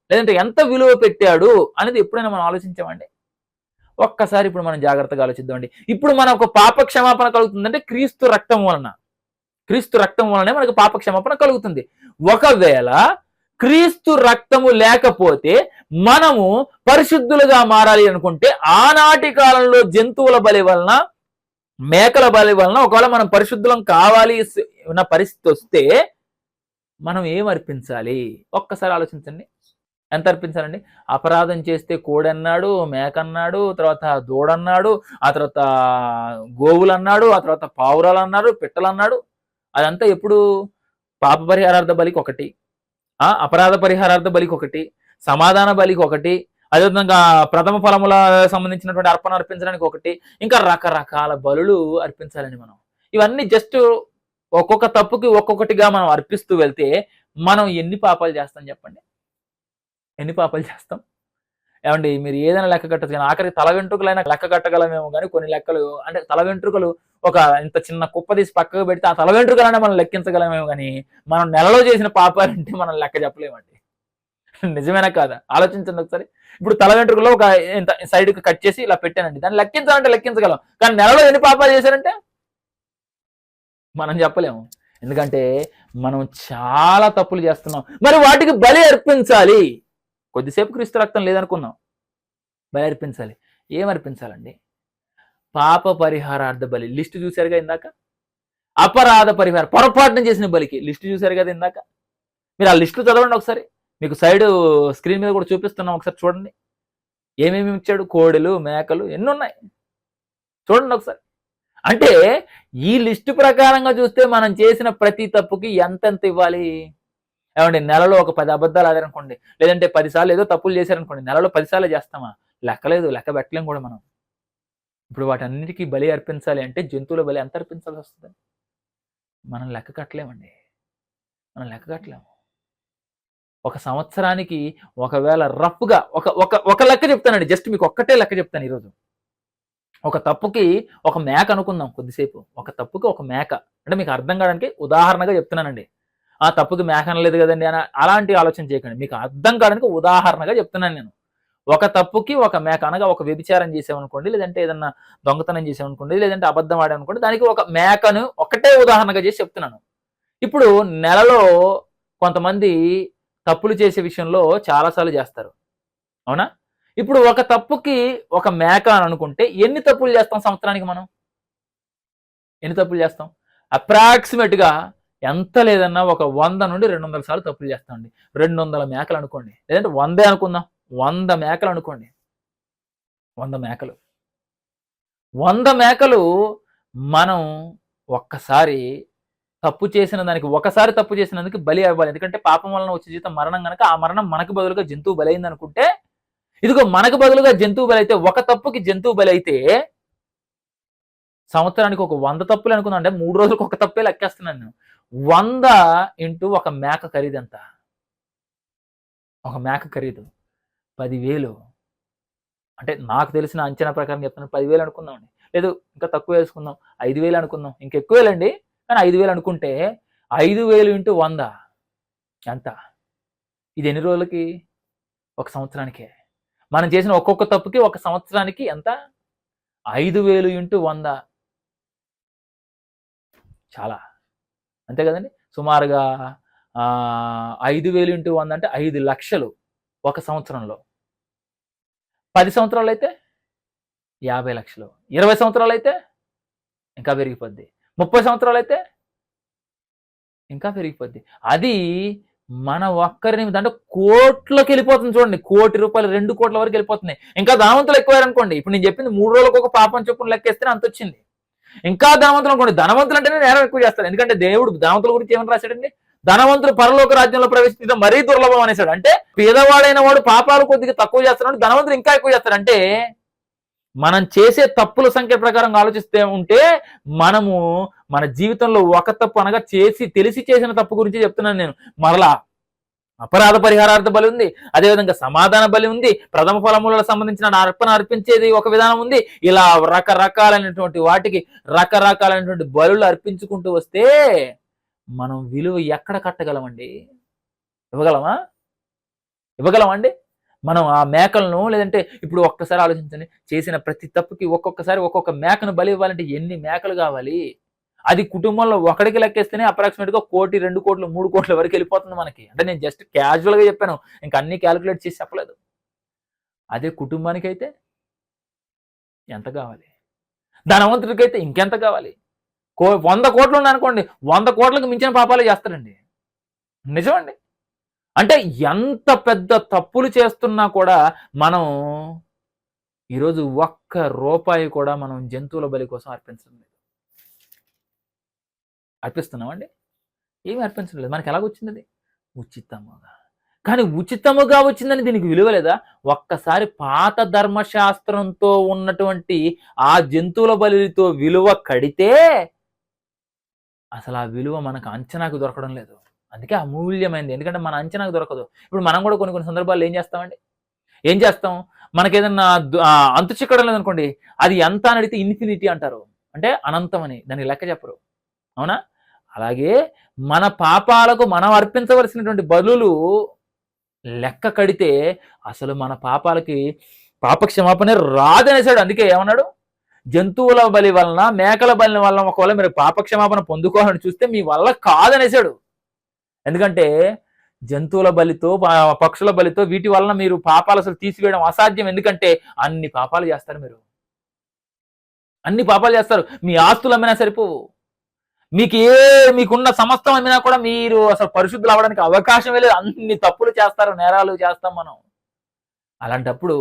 లేదంటే ఎంత విలువ పెట్టాడు అనేది ఎప్పుడైనా మనం ఆలోచించామండి? ఒక్కసారి ఇప్పుడు మనం జాగ్రత్తగా ఆలోచిద్దామండి. ఇప్పుడు మన ఒక పాప క్షమాపణ కలుగుతుందంటే క్రీస్తు రక్తం వలన. క్రీస్తు రక్తం వలనే మనకు పాప క్షమాపణ కలుగుతుంది. ఒకవేళ క్రీస్తు రక్తము లేకపోతే మనము పరిశుద్ధులుగా మారాలి అనుకుంటే ఆనాటి కాలంలో జంతువుల బలి వలన, మేకల బలి వలన ఒకవేళ మనం పరిశుద్ధులం కావాలి ఉన్న పరిస్థితి వస్తే మనం ఏం అర్పించాలి? ఒక్కసారి ఆలోచించండి. ఎంత అర్పించాలండి? అపరాధం చేస్తే కోడన్నాడు, మేకన్నాడు, తర్వాత దూడన్నాడు, ఆ తర్వాత గోవులు అన్నాడు, ఆ తర్వాత పావురాలు అన్నాడు, పిట్టలు అన్నాడు. అదంతా ఎప్పుడు? పాప పరిహారార్థ బలికి ఒకటి, అపరాధ పరిహారార్థ బలికి ఒకటి, సమాధాన బలికి ఒకటి, అదేవిధంగా ప్రథమ ఫలముల సంబంధించినటువంటి అర్పణ అర్పించడానికి ఒకటి, ఇంకా రకరకాల బలులు అర్పించాలండి మనం. ఇవన్నీ జస్ట్ ఒక్కొక్క తప్పుకి ఒక్కొక్కటిగా మనం అర్పిస్తూ వెళ్తే మనం ఎన్ని పాపాలు చేస్తాం చెప్పండి? ఎన్ని పాపాలు చేస్తాం? ఏమండి, మీరు ఏదైనా లెక్క కట్టచ్చు కానీ ఆఖరికి తల వెంట్రుకలైనా లెక్క కట్టగలమేమో కానీ కొన్ని లెక్కలు, అంటే తల వెంట్రుకలు ఒక ఇంత చిన్న కుప్ప తీసి పక్కకు పెడితే ఆ తల వెంట్రుకలైనా మనం లెక్కించగలమేమో కానీ మనం నెలలో చేసిన పాపాలంటే మనం లెక్క చెప్పలేమండి. నిజమేనా కాదా? ఆలోచించండి ఒకసారి. ఇప్పుడు తల వెంట్రుకలో ఒక ఇంత సైడ్కి కట్ చేసి ఇలా పెట్టానండి, దాన్ని లెక్కించాలంటే లెక్కించగలం, కానీ నెలలో ఎన్ని పాపాలు చేశారంటే మనం చెప్పలేము. ఎందుకంటే మనం చాలా తప్పులు చేస్తున్నాం. మరి వాటికి బలి అర్పించాలి. కొద్దిసేపు క్రీస్తు రక్తం లేదనుకుందాం, బలి అర్పించాలి. ఏం అర్పించాలండి? పాప పరిహారార్థ బలి లిస్టు చూశారుగా ఇందాక. అపరాధ పరిహారం, పొరపాటున చేసిన బలికి లిస్టు చూశారు కదా ఇందాక. మీరు ఆ లిస్టు చదవండి ఒకసారి. మీకు సైడ్ స్క్రీన్ మీద కూడా చూపిస్తున్నాం, ఒకసారి చూడండి. ఏమేమి ఇచ్చాడు? కోడెలు, మేకలు, ఎన్ని ఉన్నాయి చూడండి ఒకసారి. అంటే ఈ లిస్టు ప్రకారంగా చూస్తే మనం చేసిన ప్రతి తప్పుకి ఎంతెంత ఇవ్వాలి? ఏమండి, నెలలో ఒక 10 అబద్ధాలు ఆడారనుకోండి, లేదంటే 10 సార్లు ఏదో తప్పులు చేశారనుకోండి, నెలలో 10 సార్లు చేస్తామా? లెక్కలేదు, లెక్క పెట్టలేం కూడా మనం. ఇప్పుడు వాటన్నిటికీ బలి అర్పించాలి అంటే జంతువుల బలి ఎంత అర్పించాల్సి వస్తుంది? మనం లెక్క కట్టలేమండి, మనం లెక్క కట్టలేము. ఒక సంవత్సరానికి ఒకవేళ రఫ్గా ఒక లెక్క చెప్తానండి, జస్ట్ మీకు ఒక్కటే లెక్క చెప్తాను ఈరోజు. ఒక తప్పుకి ఒక మేక అనుకుందాం కొద్దిసేపు. ఒక తప్పుకి ఒక మేక అంటే మీకు అర్థం కావడానికి ఉదాహరణగా చెప్తున్నానండి. ఆ తప్పుకి మేక అనలేదు కదండి అని అలాంటి ఆలోచన చేయకండి. మీకు అర్థం కావడానికి ఉదాహరణగా చెప్తున్నాను నేను. ఒక తప్పుకి ఒక మేక అనగా ఒక వ్యభిచారం చేసామనుకోండి, లేదంటే ఏదన్నా దొంగతనం చేసామనుకోండి, లేదంటే అబద్ధం ఆడామనుకోండి, దానికి ఒక మేకను ఒకటే ఉదాహరణగా చేసి చెప్తున్నాను. ఇప్పుడు నెలలో కొంతమంది తప్పులు చేసే విషయంలో చాలాసార్లు చేస్తారు, అవునా? ఇప్పుడు ఒక తప్పుకి ఒక మేక అని అనుకుంటే ఎన్ని తప్పులు చేస్తాం సంవత్సరానికి? మనం ఎన్ని తప్పులు చేస్తాం? అప్రాక్సిమేట్గా ఎంత లేదన్నా ఒక 100 నుండి 200 సార్లు తప్పులు చేస్తామండి. 200 మేకలు అనుకోండి, లేదంటే 100 అనుకుందాం, 100 మేకలు అనుకోండి. 100 మేకలు 100 మేకలు మనం ఒక్కసారి తప్పు చేసిన దానికి, ఒకసారి తప్పు చేసినందుకు బలి అవ్వాలి. ఎందుకంటే పాపం వలన వచ్చే జీతం మరణం కనుక ఆ మరణం మనకు బదులుగా జంతువు బలి అయింది అనుకుంటే, ఇదిగో మనకు బదులుగా జంతువు బలి అయితే, ఒక తప్పుకి జంతువు బలి అయితే సంవత్సరానికి ఒక 100 తప్పులు అనుకుందాం. అంటే 3 రోజులకు ఒక తప్పే లెక్కేస్తున్నాను నేను. 100 ఇంటూ ఒక మేక ఖరీదు ఎంత? ఒక మేక ఖరీదు 10,000. అంటే నాకు తెలిసిన అంచనా ప్రకారం చెప్తాను, 10,000 అనుకుందామండి, లేదు ఇంకా తక్కువ వేసుకుందాం, 5,000 అనుకుందాం, ఇంకెక్కువేలండి, కానీ 5,000 అనుకుంటే 5,000 ఇంటూ 100 ఎంత? ఇది ఎన్ని రోజులకి? ఒక సంవత్సరానికే. మనం చేసిన ఒక్కొక్క తప్పుకి ఒక సంవత్సరానికి ఎంత? 5,000 ఇంటూ 100 చాలా, అంతే కదండి. సుమారుగా 5,000 ఇంటూ 100 అంటే 5 లక్షలు ఒక సంవత్సరంలో. 10 సంవత్సరాలు అయితే 50 లక్షలు, 20 సంవత్సరాలు అయితే ఇంకా పెరిగిపోద్ది, 30 సంవత్సరాలు అయితే ఇంకా పెరిగిపోద్ది. అది మన ఒక్కరిని అంటే కోట్లకి వెళ్ళిపోతుంది చూడండి. 1 కోటి రూపాయలు, 2 కోట్ల వరకు వెళ్ళిపోతున్నాయి. ఇంకా ధనవంతులు ఎక్కువనుకోండి, ఇప్పుడు నేను చెప్పింది 3 రోజులకు ఒక పాపం చొప్పున లెక్కేస్తే అంత వచ్చింది. ఇంకా ధనవంతులు అనుకోండి, ధనవంతులు అంటేనే నేరం ఎక్కువ చేస్తారు. ఎందుకంటే దేవుడు ధనవంతుల గురించి ఏమని రాశాడండి? ధనవంతులు పరలోక రాజ్యంలో ప్రవేశించడం మరీ దుర్లభం అనేసాడు. అంటే పేదవాడైన వాడు పాపాలు కొద్దిగా తక్కువ చేస్తున్నాడు, ధనవంతులు ఇంకా ఎక్కువ చేస్తారు. అంటే మనం చేసే తప్పుల సంఖ్య ప్రకారం ఆలోచిస్తే ఉంటే మనము మన జీవితంలో ఒక తప్పు అనగా తెలిసి చేసిన తప్పు గురించి చెప్తున్నాను నేను. మరలా అపరాధ పరిహారార్థ బలి ఉంది, అదేవిధంగా సమాధాన బలి ఉంది, ప్రథమ ఫలములకు సంబంధించిన అర్పణ అర్పించేది ఒక విధానం ఉంది. ఇలా రకరకాలైనటువంటి వాటికి రకరకాలైనటువంటి బలులు అర్పించుకుంటూ వస్తే మనం విలువ ఎక్కడ కట్టగలమండి? ఇవ్వగలమండి మనం ఆ మేకలను? లేదంటే ఇప్పుడు ఒక్కసారి ఆలోచించండి, చేసిన ప్రతి తప్పుకి ఒక్కొక్కసారి ఒక్కొక్క మేకను బలి ఇవ్వాలంటే ఎన్ని మేకలు కావాలి? అది కుటుంబంలో ఒకడికి లెక్కేస్తేనే అప్రాక్సిమేట్గా 1 2 కోట్లు 3 కోట్ల వరకు వెళ్ళిపోతుంది మనకి. అంటే నేను జస్ట్ క్యాజువల్గా చెప్పాను, ఇంకా అన్ని క్యాలిక్యులేట్ చేసి చెప్పలేదు. అదే కుటుంబానికైతే ఎంత కావాలి, ధనవంతుడికైతే ఇంకెంత కావాలి. 100 కోట్లు ఉన్నాయనుకోండి, 100 కోట్లకు మించిన పాపాలు చేస్తాడండి. నిజమండి. అంటే ఎంత పెద్ద తప్పులు చేస్తున్నా కూడా మనం ఈరోజు ఒక్క రూపాయి కూడా మనం జంతువుల బలి కోసం అర్పించడం లేదు. అర్పిస్తున్నామండి? ఏమి అర్పించడం లేదు. మనకి ఎలాగొచ్చింది అది? ఉచితముగా. కానీ ఉచితముగా వచ్చిందని దీనికి విలువ లేదా? ఒక్కసారి పాత ధర్మశాస్త్రంతో ఉన్నటువంటి ఆ జంతువుల బలితో విలువ కడితే అసలు ఆ విలువ మనకు అంచనాకు దొరకడం లేదు. అందుకే అమూల్యమైనది. ఎందుకంటే మన అంచనాకు దొరకదు. ఇప్పుడు మనం కూడా కొన్ని సందర్భాల్లో ఏం చేస్తాం? మనకేదన్నా అంతు చిక్కడం లేదనుకోండి, అది ఎంత అని అడిగితే ఇన్ఫినిటీ అంటారు. అంటే అనంతం అని. దానికి లెక్క చెప్పరు. అవునా? అలాగే మన పాపాలకు మనం అర్పించవలసినటువంటి బలులు లెక్క కడితే అసలు మన పాపాలకి పాప క్షమాపణ రాదనేసాడు. అందుకే ఏమన్నాడు? జంతువుల బలి వలన, మేకల బలి వలన ఒకవేళ మీరు పాప క్షమాపణ పొందుకోవాలని చూస్తే మీ వల్ల కాదనేసాడు. ఎందుకంటే జంతువుల బలితో, పక్షుల బలితో వీటి వలన మీరు పాపాలు అసలు తీసివేయడం అసాధ్యం. ఎందుకంటే అన్ని పాపాలు చేస్తారు మీరు. అన్ని పాపాలు చేస్తారు. మీ ఆస్తులు అమ్మినా సరిపోవు. మీకున్న సమస్తం అమ్మినా కూడా మీరు అసలు పరిశుద్ధులు అవ్వడానికి అవకాశమే లేదు. అన్ని తప్పులు చేస్తారు, నేరాలు చేస్తాం మనం. అలాంటప్పుడు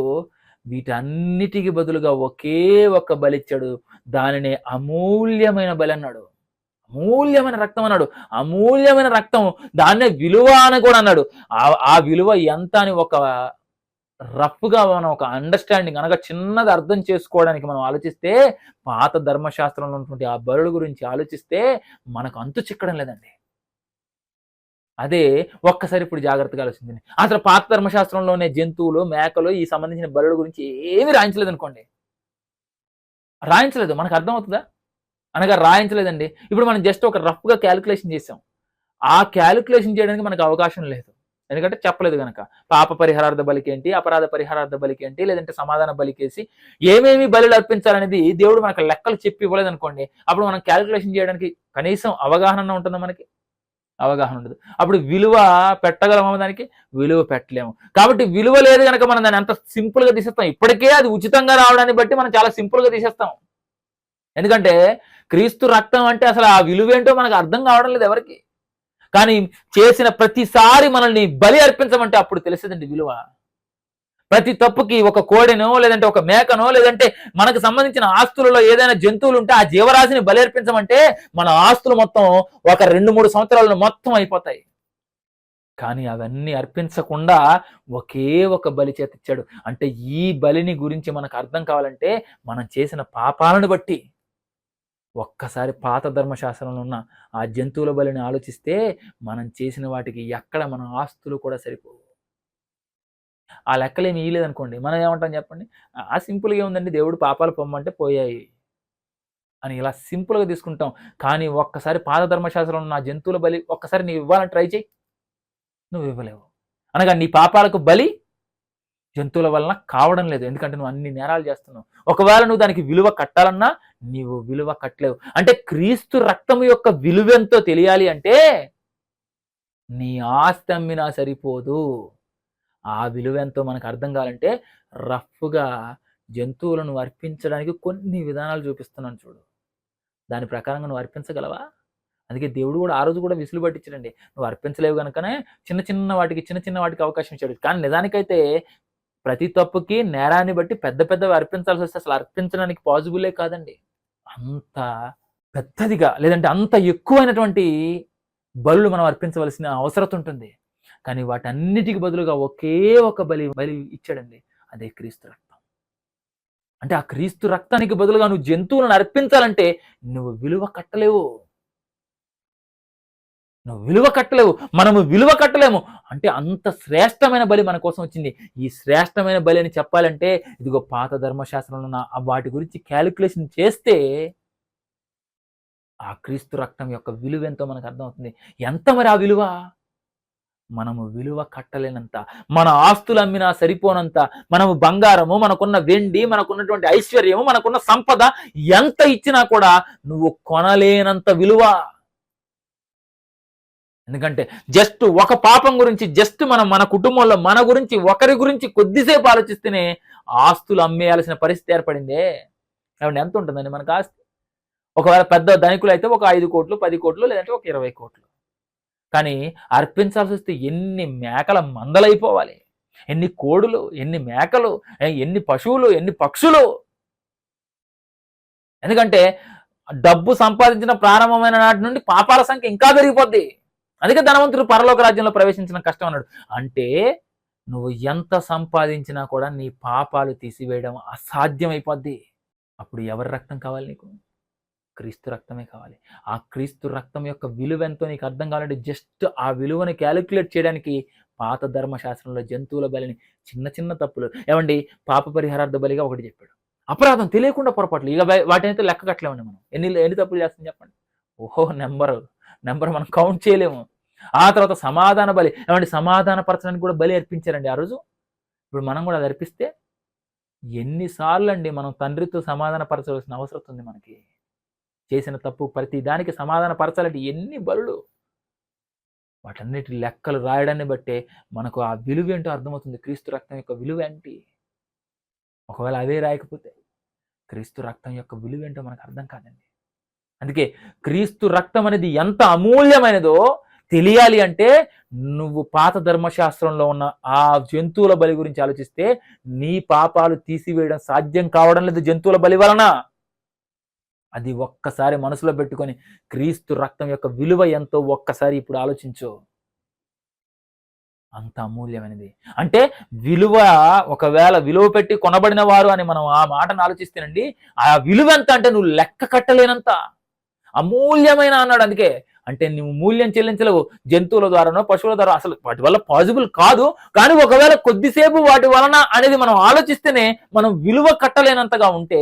వీటన్నిటికి బదులుగా ఒకే ఒక్క బలి ఇచ్చాడు. దానినే అమూల్యమైన బలి అన్నాడు. అమూల్యమైన రక్తం అన్నాడు. అమూల్యమైన రక్తం, దాన్నే విలువ అని కూడా అన్నాడు. ఆ విలువ ఎంత అని ఒక రఫ్గా మనం ఒక అండర్స్టాండింగ్ అనగా చిన్నది అర్థం చేసుకోవడానికి మనం ఆలోచిస్తే, పాత ధర్మశాస్త్రంలో ఉన్నటువంటి ఆ బలుల గురించి ఆలోచిస్తే మనకు అంతు చిక్కడం లేదండి. అదే ఒక్కసారి ఇప్పుడు జాగ్రత్తగా ఆలోచించండి. అసలు పాత ధర్మశాస్త్రంలోనే జంతువులు, మేకలు ఈ సంబంధించిన బలుల గురించి ఏమీ రాయించలేదు అనుకోండి. రాయించలేదు. మనకు అర్థమవుతుందా? అనగా రాయించలేదండి. ఇప్పుడు మనం జస్ట్ ఒక రఫ్గా క్యాలిక్యులేషన్ చేసాం. ఆ క్యాలిక్యులేషన్ చేయడానికి మనకు అవకాశం లేదు. ఎందుకంటే చెప్పలేదు కనుక. పాప పరిహారార్థ బలికేంటి, అపరాధ పరిహారార్థ బలికేంటి, లేదంటే సమాధాన బలికేసి ఏమేమి బలులు అర్పించాలనేది దేవుడు మనకు లెక్కలు చెప్పి ఇవ్వలేదు అనుకోండి. అప్పుడు మనం క్యాలిక్యులేషన్ చేయడానికి కనీసం అవగాహన ఉంటుందా? మనకి అవగాహన ఉండదు. అప్పుడు విలువ పెట్టగలమా? దానికి విలువ పెట్టలేము. కాబట్టి విలువ లేదు కనుక మనం దాన్ని అంత సింపుల్ గా తీసేస్తాం. ఇప్పటికే అది ఉచితంగా రావడాన్ని బట్టి మనం చాలా సింపుల్ గా తీసేస్తాం. ఎందుకంటే క్రీస్తు రక్తం అంటే అసలు ఆ విలువేంటో మనకు అర్థం కావడం లేదు ఎవరికి. కానీ చేసిన ప్రతిసారి మనల్ని బలి అర్పించమంటే అప్పుడు తెలిసేదండి విలువ. ప్రతి తప్పుకి ఒక కోడెనో, లేదంటే ఒక మేకనో, లేదంటే మనకు సంబంధించిన ఆస్తులలో ఏదైనా జంతువులు ఉంటే ఆ జీవరాశిని బలి అర్పించమంటే మన ఆస్తులు మొత్తం ఒక 2-3 సంవత్సరాలను మొత్తం అయిపోతాయి. కానీ అవన్నీ అర్పించకుండా ఒకే ఒక బలి చేతిచ్చాడు. అంటే ఈ బలిని గురించి మనకు అర్థం కావాలంటే మనం చేసిన పాపాలను బట్టి ఒక్కసారి పాత ధర్మశాస్త్రంలో ఉన్న ఆ జంతువుల బలిని ఆలోచిస్తే మనం చేసిన వాటికి ఎక్కడ మన ఆస్తులు కూడా సరిపోవు. ఆ లెక్కలేమి ఇయ్యలేదనుకోండి, మనం ఏమంటాం చెప్పండి? ఆ సింపుల్గా ఉందండి, దేవుడు పాపాలు పొమ్మంటే పోయాయి అని ఇలా సింపుల్గా తీసుకుంటాం. కానీ ఒక్కసారి పాత ధర్మశాస్త్రంలో ఉన్న ఆ జంతువుల బలి ఒక్కసారి నీవు ఇవ్వాలని ట్రై చేయి, నువ్వు ఇవ్వలేవు. అనగా నీ పాపాలకు బలి జంతువుల వలన కావడం లేదు. ఎందుకంటే నువ్వు అన్ని నేరాలు చేస్తున్నావు. ఒకవేళ నువ్వు దానికి విలువ కట్టాలన్నా నీవు విలువ కట్టలేవు. అంటే క్రీస్తు రక్తము యొక్క విలువెంతో తెలియాలి అంటే నీ ఆస్తి అమ్మినా సరిపోదు. ఆ విలువెంతో మనకు అర్థం కావాలంటే రఫ్గా జంతువులను అర్పించడానికి కొన్ని విధానాలు చూపిస్తున్నాను చూడు. దాని ప్రకారంగా నువ్వు అర్పించగలవా? అందుకే దేవుడు కూడా ఆ రోజు కూడా విసులు పట్టించాడండి. నువ్వు అర్పించలేవు కనుకనే చిన్న చిన్న వాటికి అవకాశం ఇచ్చాడు. కానీ నిజానికైతే ప్రతి తప్పుకి నేరాన్ని బట్టి పెద్దవి అర్పించాల్సి వస్తే అసలు అర్పించడానికి పాసిబులే కాదండి. అంత పెద్దదిగా లేదంటే అంత ఎక్కువైనటువంటి బలులు మనం అర్పించవలసిన అవసరం ఉంటుంది. కానీ వాటన్నిటికి బదులుగా ఒకే ఒక బలి ఇచ్చాడండి. అదే క్రీస్తు రక్తం. అంటే ఆ క్రీస్తు రక్తానికి బదులుగా నువ్వు జంతువులను అర్పించాలంటే నువ్వు విలువ కట్టలేవు. మనము విలువ కట్టలేము. అంటే అంత శ్రేష్టమైన బలి మన కోసం వచ్చింది. ఈ శ్రేష్టమైన బలి అని చెప్పాలంటే ఇదిగో పాత ధర్మశాస్త్రంలో ఉన్న వాటి గురించి క్యాలిక్యులేషన్ చేస్తే ఆ క్రీస్తు రక్తం యొక్క విలువ ఎంతో మనకు అర్థమవుతుంది. ఎంత మరి ఆ విలువ? మనము విలువ కట్టలేనంత, మన ఆస్తులు అమ్మినా సరిపోనంత, మనము బంగారము, మనకున్న వెండి, మనకున్నటువంటి ఐశ్వర్యము, మనకున్న సంపద ఎంత ఇచ్చినా కూడా నువ్వు కొనలేనంత విలువ. ఎందుకంటే జస్ట్ ఒక పాపం గురించి, జస్ట్ మనం మన కుటుంబంలో మన గురించి, ఒకరి గురించి కొద్దిసేపు ఆలోచిస్తేనే ఆస్తులు అమ్మేయాల్సిన పరిస్థితి ఏర్పడిందే. ఏమంటే ఎంత ఉంటుందండి మనకు ఆస్తి? ఒకవేళ పెద్ద ధనికులు అయితే ఒక 5 కోట్లు, 10 కోట్లు, లేదంటే ఒక 20 కోట్లు. కానీ అర్పించాల్సి వస్తే ఎన్ని మేకల మందలైపోవాలి, ఎన్ని కోడులు, ఎన్ని మేకలు, ఎన్ని పశువులు, ఎన్ని పక్షులు. ఎందుకంటే డబ్బు సంపాదించిన ప్రారంభమైన నాటి నుండి పాపాల సంఖ్య ఇంకా పెరిగిపోద్ది. అందుకే ధనవంతుడు పరలోక రాజ్యంలో ప్రవేశించిన కష్టం అన్నాడు. అంటే నువ్వు ఎంత సంపాదించినా కూడా నీ పాపాలు తీసివేయడం అసాధ్యమైపోద్ది. అప్పుడు ఎవరి రక్తం కావాలి నీకు? క్రీస్తు రక్తమే కావాలి. ఆ క్రీస్తు రక్తం యొక్క విలువ ఎంతో నీకు అర్థం కావాలంటే జస్ట్ ఆ విలువని క్యాలిక్యులేట్ చేయడానికి పాత ధర్మశాస్త్రంలో జంతువుల బలిని, చిన్న చిన్న తప్పులు, ఏమండి పాప పరిహారార్థ బలిగా ఒకటి చెప్పాడు. అపరాధం తెలియకుండా పొరపాట్లు, ఇక వాటినైతే లెక్క కట్టలేమండి మనం. ఎన్ని తప్పులు చేస్తాం చెప్పండి? ఓహో నెంబర్ మనం కౌంట్ చేయలేము. ఆ తర్వాత సమాధాన బలి, ఏమంటే సమాధాన పరచడానికి కూడా బలి అర్పించారండి ఆ రోజు. ఇప్పుడు మనం కూడా అది అర్పిస్తే ఎన్నిసార్లు అండి మనం తండ్రితో సమాధాన పరచవలసిన అవసరం ఉంది మనకి. చేసిన తప్పు ప్రతి దానికి సమాధాన పరచాలంటే ఎన్ని బలులు. వాటన్నిటి లెక్కలు రాయడాన్ని బట్టే మనకు ఆ విలువ ఏంటో అర్థమవుతుంది. క్రీస్తు రక్తం యొక్క విలువ ఏంటి? ఒకవేళ అవే రాయకపోతే క్రీస్తు రక్తం యొక్క విలువ ఏంటో మనకు అర్థం కాదండి. అందుకే క్రీస్తు రక్తం అనేది ఎంత అమూల్యమైనదో తెలియాలి అంటే నువ్వు పాత ధర్మశాస్త్రంలో ఉన్న ఆ జంతువుల బలి గురించి ఆలోచిస్తే నీ పాపాలు తీసివేయడం సాధ్యం కావడం లేదు జంతువుల బలి వలన. అది ఒక్కసారి మనసులో పెట్టుకొని క్రీస్తు రక్తం యొక్క విలువ ఎంతో ఒక్కసారి ఇప్పుడు ఆలోచించు. అంత అమూల్యమైనది. అంటే విలువ, ఒకవేళ విలువ పెట్టి కొనబడిన వారు అని మనం ఆ మాటను ఆలోచిస్తేనండి, ఆ విలువ ఎంత అంటే నువ్వు లెక్క కట్టలేనంత అమూల్యమైన అన్నాడు. అందుకే అంటే నువ్వు మూల్యం చెల్లించలేవు జంతువుల ద్వారానో పశువుల ద్వారా, అసలు వాటి వల్ల పాసిబుల్ కాదు. కానీ ఒకవేళ కొద్దిసేపు వాటి వలన అనేది మనం ఆలోచిస్తేనే మనం విలువ కట్టలేనంతగా ఉంటే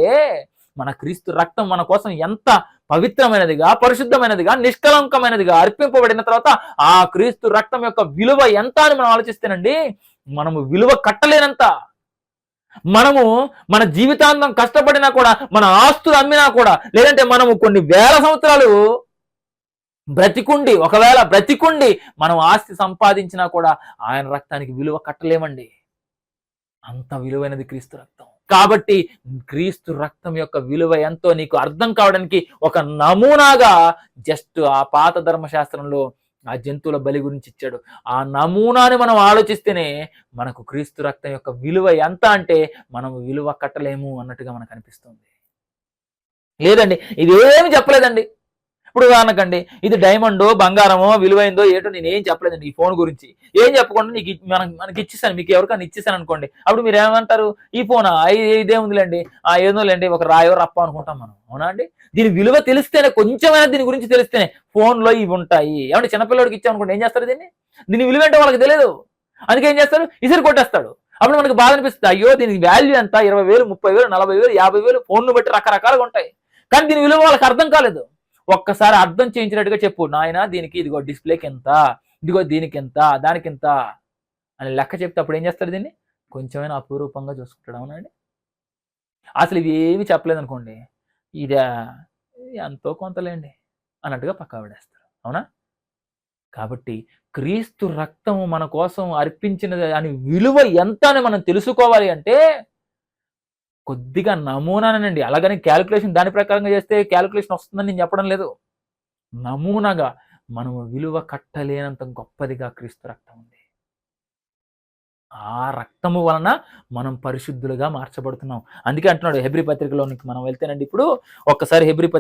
మన క్రీస్తు రక్తం మన కోసం ఎంత పవిత్రమైనదిగా, పరిశుద్ధమైనదిగా, నిష్కలంకమైనదిగా అర్పింపబడిన తర్వాత ఆ క్రీస్తు రక్తం యొక్క విలువ ఎంత అని మనం ఆలోచిస్తేనండి మనము విలువ కట్టలేనంత. మనము మన జీవితాంతం కష్టపడినా కూడా, మన ఆస్తులు అమ్మినా కూడా, లేదంటే మనము కొన్ని వేల సంవత్సరాలు ఒకవేళ బ్రతికుండి మనం ఆస్తి సంపాదించినా కూడా ఆయన రక్తానికి విలువ కట్టలేమండి. అంత విలువైనది క్రీస్తు రక్తం. కాబట్టి క్రీస్తు రక్తం యొక్క విలువ ఎంతో నీకు అర్థం కావడానికి ఒక నమూనాగా జస్ట్ ఆ పాత ధర్మశాస్త్రంలో ఆ జంతువుల బలి గురించి ఇచ్చాడు. ఆ నమూనాని మనం ఆలోచిస్తేనే మనకు క్రీస్తు రక్తం యొక్క విలువ ఎంత అంటే మనం విలువ కట్టలేము అన్నట్టుగా మనకు అనిపిస్తుంది. లేదండి ఇదేమి చెప్పలేదండి. ఇప్పుడు ఉదాహరణకండి ఇది డైమండో, బంగారమో, విలువైందో ఏటో నేనేం చెప్పలేదండి. ఈ ఫోన్ గురించి ఏం చెప్పకుండా నీకు మనకి ఇచ్చేసాను, మీకు ఎవరికైనా ఇచ్చేసాను అనుకోండి, అప్పుడు మీరు ఏమంటారు? ఈ ఫోనా, ఇదేముందిలేండి, ఏదోలేండి, ఒక రాయో రప్ప అనుకుంటాం మనం. అవునా అండి? దీని విలువ తెలిస్తేనే, కొంచెమైనా దీని గురించి తెలిస్తేనే, ఫోన్లో ఇవి ఉంటాయి. ఏమంటే చిన్నపిల్లడికి ఇచ్చామనుకోండి, ఏం చేస్తారు? దీని విలువ ఏంటో వాళ్ళకి తెలియదు. అందుకే ఏం చేస్తారు? ఇసిరి కొట్టేస్తాడు. అప్పుడు మనకి బాధ అనిపిస్తుంది, అయ్యో దీనికి వాల్యూ ఎంత, 20,000, 30,000, 40,000, 50,000, ఫోన్ను బట్టి రకరకాలుగా ఉంటాయి. కానీ దీని విలువ వాళ్ళకి అర్థం కాలేదు. ఒక్కసారి అర్థం చేయించినట్టుగా చెప్పు, నాయన దీనికి ఇదిగో డిస్ప్లేకి ఎంత, ఇదిగో దీనికి ఎంత, దానికి ఎంత అని లెక్క చెప్తే అప్పుడు ఏం చేస్తాడు? దీన్ని కొంచెమైనా అపురూపంగా చూసుకుంటాడు. అవునండి? అసలు ఇవి ఏమి చెప్పలేదు అనుకోండి, ఇదే ఎంతో కొంతలేండి అన్నట్టుగా పక్కా పడేస్తారు. అవునా? కాబట్టి క్రీస్తు రక్తము మన కోసం అర్పించినది అని విలువ ఎంత అని మనం తెలుసుకోవాలి అంటే కొద్దిగా నమూనానండి. అలాగని క్యాలిక్యులేషన్ దాని ప్రకారంగా చేస్తే క్యాలిక్యులేషన్ వస్తుందని నేను చెప్పడం లేదు. నమూనాగా మనము విలువ కట్టలేనంత గొప్పదిగా క్రీస్తు రక్తం ఉంది. ఆ రక్తము వలన మనం పరిశుద్ధులుగా మార్చబడుతున్నాం. అందుకే అంటున్నాడు హెబ్రీ పత్రికలోనికి మనం వెళ్తేనండి, ఇప్పుడు ఒక్కసారి హెబ్రీ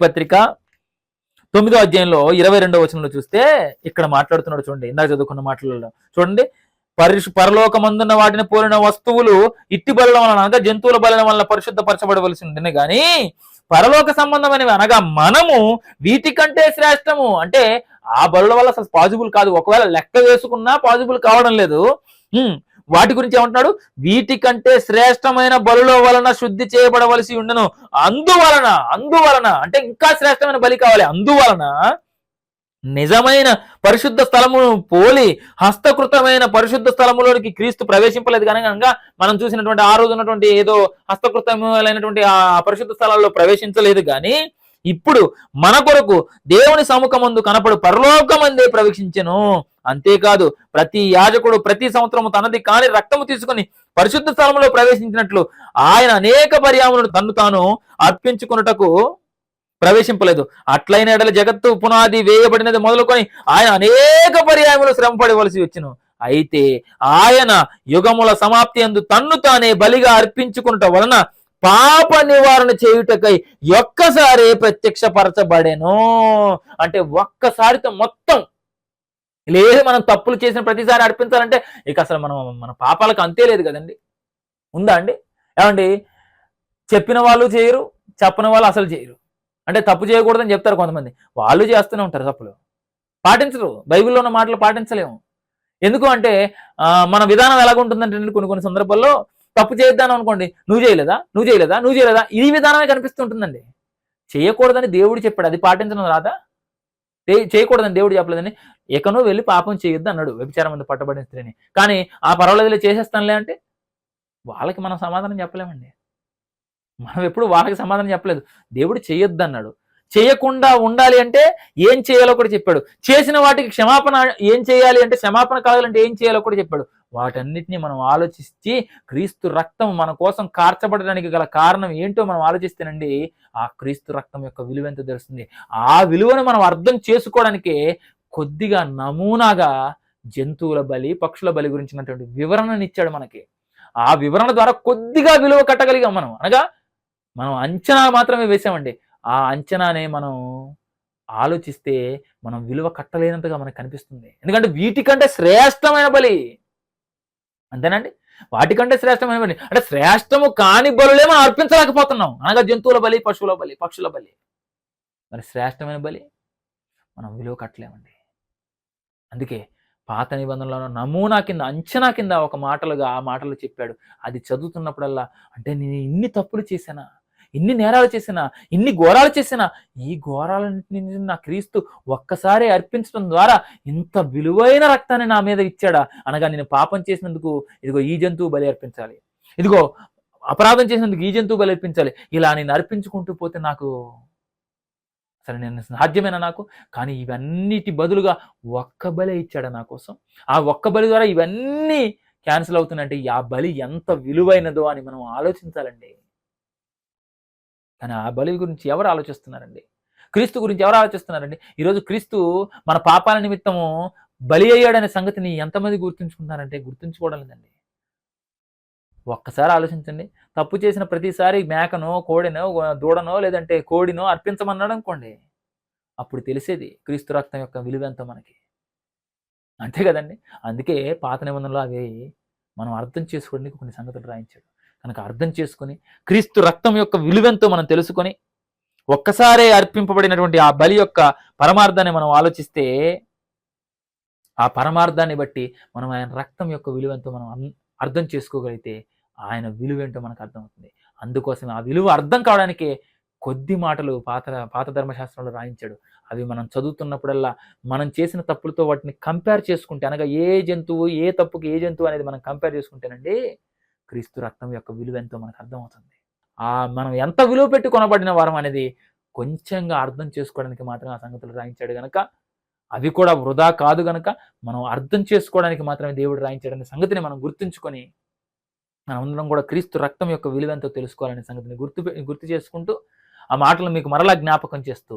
పత్రిక 9వ అధ్యాయంలో 22వ వచనంలో చూస్తే ఇక్కడ మాట్లాడుతున్నాడు చూడండి. ఇందాక చదువుకున్న మాటలలో చూడండి, పరలోకమందున్న వాటిని పోలిన వస్తువులు ఇట్టి బలుల వలన అనగా జంతువుల బలుల వలన పరిశుద్ధపరచబడవలసి ఉంటుంది, కానీ పరలోక సంబంధమైనవి అనగా మనము వీటికంటే శ్రేష్టము. అంటే ఆ బలుల వల్ల అసలు పాజిబుల్ కాదు, ఒకవేళ లెక్క వేసుకున్నా పాజిబుల్ కావడం లేదు. వాటి గురించి ఏమంటున్నాడు? వీటికంటే శ్రేష్టమైన బలుల వలన శుద్ధి చేయబడవలసి ఉండను. అందువలన అంటే ఇంకా శ్రేష్టమైన బలి కావాలి. అందువలన నిజమైన పరిశుద్ధ స్థలమును పోలి హస్తకృతమైన పరిశుద్ధ స్థలములోనికి క్రీస్తు ప్రవేశింపలేదు కనుక మనం చూసినటువంటి ఆ రోజు ఉన్నటువంటి ఏదో హస్తకృతమైనటువంటి ఆ పరిశుద్ధ స్థలాల్లో ప్రవేశించలేదు కానీ ఇప్పుడు మన కొరకు దేవుని సముఖమందు కనపడు పరలోకమందే ప్రవేశించెను. అంతేకాదు ప్రతి యాజకుడు ప్రతి సంవత్సరము తనది కాని రక్తము తీసుకుని పరిశుద్ధ స్థలంలో ప్రవేశించినట్లు ఆయన అనేక పర్యాములను తన్ను తాను అర్పించుకున్నటకు ప్రవేశింపలేదు. అట్లైన ఎడల జగత్తు పునాది వేయబడినది మొదలుకొని ఆయన అనేక పర్యాయములు శ్రమ పడవలసి వచ్చును. అయితే ఆయన యుగముల సమాప్తి అందు తన్ను తానే బలిగా అర్పించుకున్నట వలన పాప నివారణ చేయుటకై ఒక్కసారి ప్రత్యక్షపరచబడెను. అంటే ఒక్కసారితో మొత్తం లేదు. మనం తప్పులు చేసిన ప్రతిసారి అర్పించాలంటే ఇక అసలు మన పాపాలకు అంతే లేదు కదండి. ఉందా అండి? ఏమండి, చెప్పిన వాళ్ళు చేయరు, చెప్పని వాళ్ళు అసలు చేయరు. అంటే తప్పు చేయకూడదని చెప్తారు కొంతమంది, వాళ్ళు చేస్తూనే ఉంటారు తప్పులు, పాటించరు. బైబిల్లో ఉన్న మాటలు పాటించలేము. ఎందుకు అంటే మన విధానం ఎలాగుంటుందంటే కొన్ని సందర్భాల్లో తప్పు చేద్దాం అనుకోండి, నువ్వు చేయలేదా ఈ విధానమే కనిపిస్తుంటుందండి. చేయకూడదని దేవుడు చెప్పాడు, అది పాటించడం రాదా? చేయకూడదని దేవుడు చెప్పలేదని ఎకనో వెళ్ళి పాపం చేయొద్దు అన్నాడు వ్యభిచారం మీద పట్టబడిన స్త్రీని. కానీ ఆ పర్వాలేదులే చేసేస్తానులే అంటే వాళ్ళకి మనం సమాధానం చెప్పలేమండి. మనం ఎప్పుడు వాళ్ళకి సమాధానం చెప్పలేదు. దేవుడు చేయొద్దు అన్నాడు. చేయకుండా ఉండాలి అంటే ఏం చేయాలో కూడా చెప్పాడు. చేసిన వాటికి క్షమాపణ ఏం చేయాలి అంటే, క్షమాపణ కావాలంటే ఏం చేయాలో కూడా చెప్పాడు. వాటన్నిటిని మనం ఆలోచించి క్రీస్తు రక్తం మన కోసం కార్చబడడానికి గల కారణం ఏంటో మనం ఆలోచిస్తేనండి ఆ క్రీస్తు రక్తం యొక్క విలువ ఎంత తెలుస్తుంది. ఆ విలువను మనం అర్థం చేసుకోవడానికే కొద్దిగా నమూనాగా జంతువుల బలి, పక్షుల బలి గురించినటువంటి వివరణనిచ్చాడు మనకి. ఆ వివరణ ద్వారా కొద్దిగా విలువ కట్టగలిగాం మనం. అనగా మనం అంచనా మాత్రమే వేసామండి. ఆ అంచనానే మనం ఆలోచిస్తే మనం విలువ కట్టలేనంతగా మనకు కనిపిస్తుంది. ఎందుకంటే వీటికంటే శ్రేష్టమైన బలి, అంతేనండి, వాటికంటే శ్రేష్టమైన బలి అంటే శ్రేష్టము కాని బలులే మనం అర్పించలేకపోతున్నాం. అనగా జంతువుల బలి, పశువుల బలి, పక్షుల బలి. మరి శ్రేష్టమైన బలి మనం విలువ కట్టలేమండి. అందుకే పాత నిబంధనలో నమూనా కింద, అంచనా కింద ఒక ఆ మాటలు చెప్పాడు. అది చదువుతున్నప్పుడల్లా అంటే నేను ఇన్ని తప్పులు చేశానా, ఇన్ని నేరాలు చేసినా, ఇన్ని ఘోరాలు చేసినా, ఈ ఘోరాలన్నింటినీ నా క్రీస్తు ఒక్కసారి అర్పించడం ద్వారా ఇంత విలువైన రక్తాన్ని నా మీద ఇచ్చాడా? అనగా నేను పాపం చేసినందుకు ఇదిగో ఈ జంతువు బలి అర్పించాలి, ఇదిగో అపరాధం చేసినందుకు ఈ జంతువు బలి అర్పించాలి, ఇలా నేను అర్పించుకుంటూ పోతే నాకు సరే నేను సాధ్యమేనా నాకు? కానీ ఇవన్నిటి బదులుగా ఒక్క బలి ఇచ్చాడా నా కోసం. ఆ ఒక్క బలి ద్వారా ఇవన్నీ క్యాన్సిల్ అవుతున్నాయంటే ఆ బలి ఎంత విలువైనదో అని మనం ఆలోచించాలండి. కానీ ఆ బలి గురించి ఎవరు ఆలోచిస్తున్నారండి? క్రీస్తు గురించి ఎవరు ఆలోచిస్తున్నారండి? ఈరోజు క్రీస్తు మన పాపాల నిమిత్తము బలి అయ్యాడనే సంగతిని ఎంతమంది గుర్తుంచుకుంటున్నారంటే గుర్తుంచుకోవడం లేదండి. ఒక్కసారి ఆలోచించండి. తప్పు చేసిన ప్రతిసారి మేకనో, కోడినో, దూడనో లేదంటే కోడినో అర్పించమన్నాడు అనుకోండి, అప్పుడు తెలిసేది క్రీస్తు రక్తం యొక్క విలువెంతో మనకి. అంతే కదండి. అందుకే పాత నిబంధనలో అవి మనం అర్థం చేసుకోవడానికి కొన్ని సంగతులు రాయించాడు. కనుక అర్థం చేసుకొని క్రీస్తు రక్తం యొక్క విలువెంతో మనం తెలుసుకొని ఒక్కసారే అర్పింపబడినటువంటి ఆ బలి యొక్క పరమార్థాన్ని మనం ఆలోచిస్తే ఆ పరమార్థాన్ని బట్టి మనం ఆయన రక్తం యొక్క విలువెంతో మనం అర్థం చేసుకోగలిగితే ఆయన విలువేంటో మనకు అర్థమవుతుంది. అందుకోసం ఆ విలువ అర్థం కావడానికే కొద్ది మాటలు పాత ధర్మశాస్త్రంలో రాయించాడు. అవి మనం చదువుతున్నప్పుడల్లా మనం చేసిన తప్పులతో వాటిని కంపేర్ చేసుకుంటే, అనగా ఏ జంతువు ఏ తప్పుకి ఏ జంతువు అనేది మనం కంపేర్ చేసుకుంటేనండి క్రీస్తు రక్తం యొక్క విలువ ఎంతో మనకు అర్థమవుతుంది. మనం ఎంత విలువ పెట్టి కొనబడిన వారం అనేది కొంచెంగా అర్థం చేసుకోవడానికి మాత్రమే ఆ సంగతులు రాయించాడు గనక, అవి కూడా వృధా కాదు గనక మనం అర్థం చేసుకోవడానికి మాత్రమే దేవుడు రాయించాడనే సంగతిని మనం గుర్తుంచుకొని మనమందరం కూడా క్రీస్తు రక్తం యొక్క విలువ ఎంతో తెలుసుకోవాలనే సంగతిని గుర్తు చేసుకుంటూ ఆ మాటలు మీకు మరలా జ్ఞాపకం చేస్తూ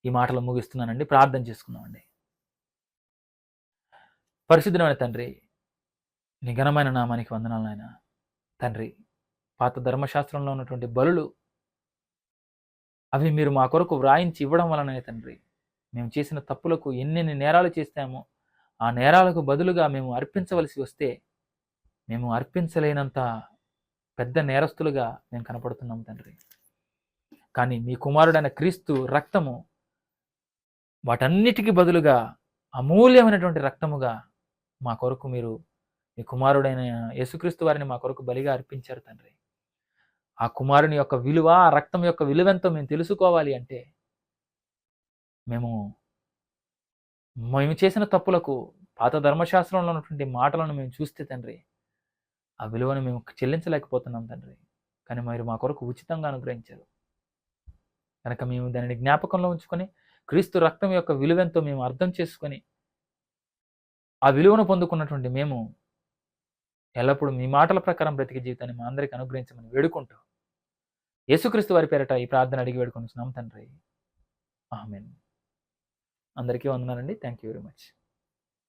ఈ మాటలు ముగిస్తున్నానండి. ప్రార్థన చేసుకుందామండి. పరిశుద్ధమైన తండ్రి, నీ ఘనమైన నామానికి వందనాలు నాయన. తండ్రి, పాత ధర్మశాస్త్రంలో ఉన్నటువంటి బలులు అవి మీరు మా కొరకు వ్రాయించి ఇవ్వడం వలనే తండ్రి, మేము చేసిన తప్పులకు ఎన్నెన్ని నేరాలు చేస్తామో ఆ నేరాలకు బదులుగా మేము అర్పించవలసి వస్తే మేము అర్పించలేనంత పెద్ద నేరస్తులుగా మేము కనపడుతున్నాం తండ్రి. కానీ మీ కుమారుడైన క్రీస్తు రక్తము వాటన్నిటికీ బదులుగా అమూల్యమైనటువంటి రక్తముగా మా కొరకు మీరు మీ కుమారుడైన యేసుక్రీస్తు వారిని మా కొరకు బలిగా అర్పించారు తండ్రి. ఆ కుమారుని యొక్క విలువ, ఆ రక్తం యొక్క విలువెంతో మేము తెలుసుకోవాలి అంటే మేము మేము చేసిన తప్పులకు పాత ధర్మశాస్త్రంలో ఉన్నటువంటి మాటలను మేము చూస్తే తండ్రి, ఆ విలువను మేము చెల్లించలేకపోతున్నాం తండ్రి. కానీ మీరు మా కొరకు ఉచితంగా అనుగ్రహించారు కనుక మేము దానిని జ్ఞాపకంలో ఉంచుకొని, క్రీస్తు రక్తం యొక్క విలువెంతో మేము అర్థం చేసుకొని, ఆ విలువను పొందుకున్నటువంటి మేము ఎల్లప్పుడూ మీ మాటల ప్రకారం బ్రతికే జీవితాన్ని మా అందరికీ అనుగ్రహించమని వేడుకుంటూ, యేసుక్రీస్తు వారి పేరట ఈ ప్రార్థన అడిగి వేడుకుంటున్నాం తండ్రి. ఆమేన్. అందరికీ వందనాలండి. Thank you very much.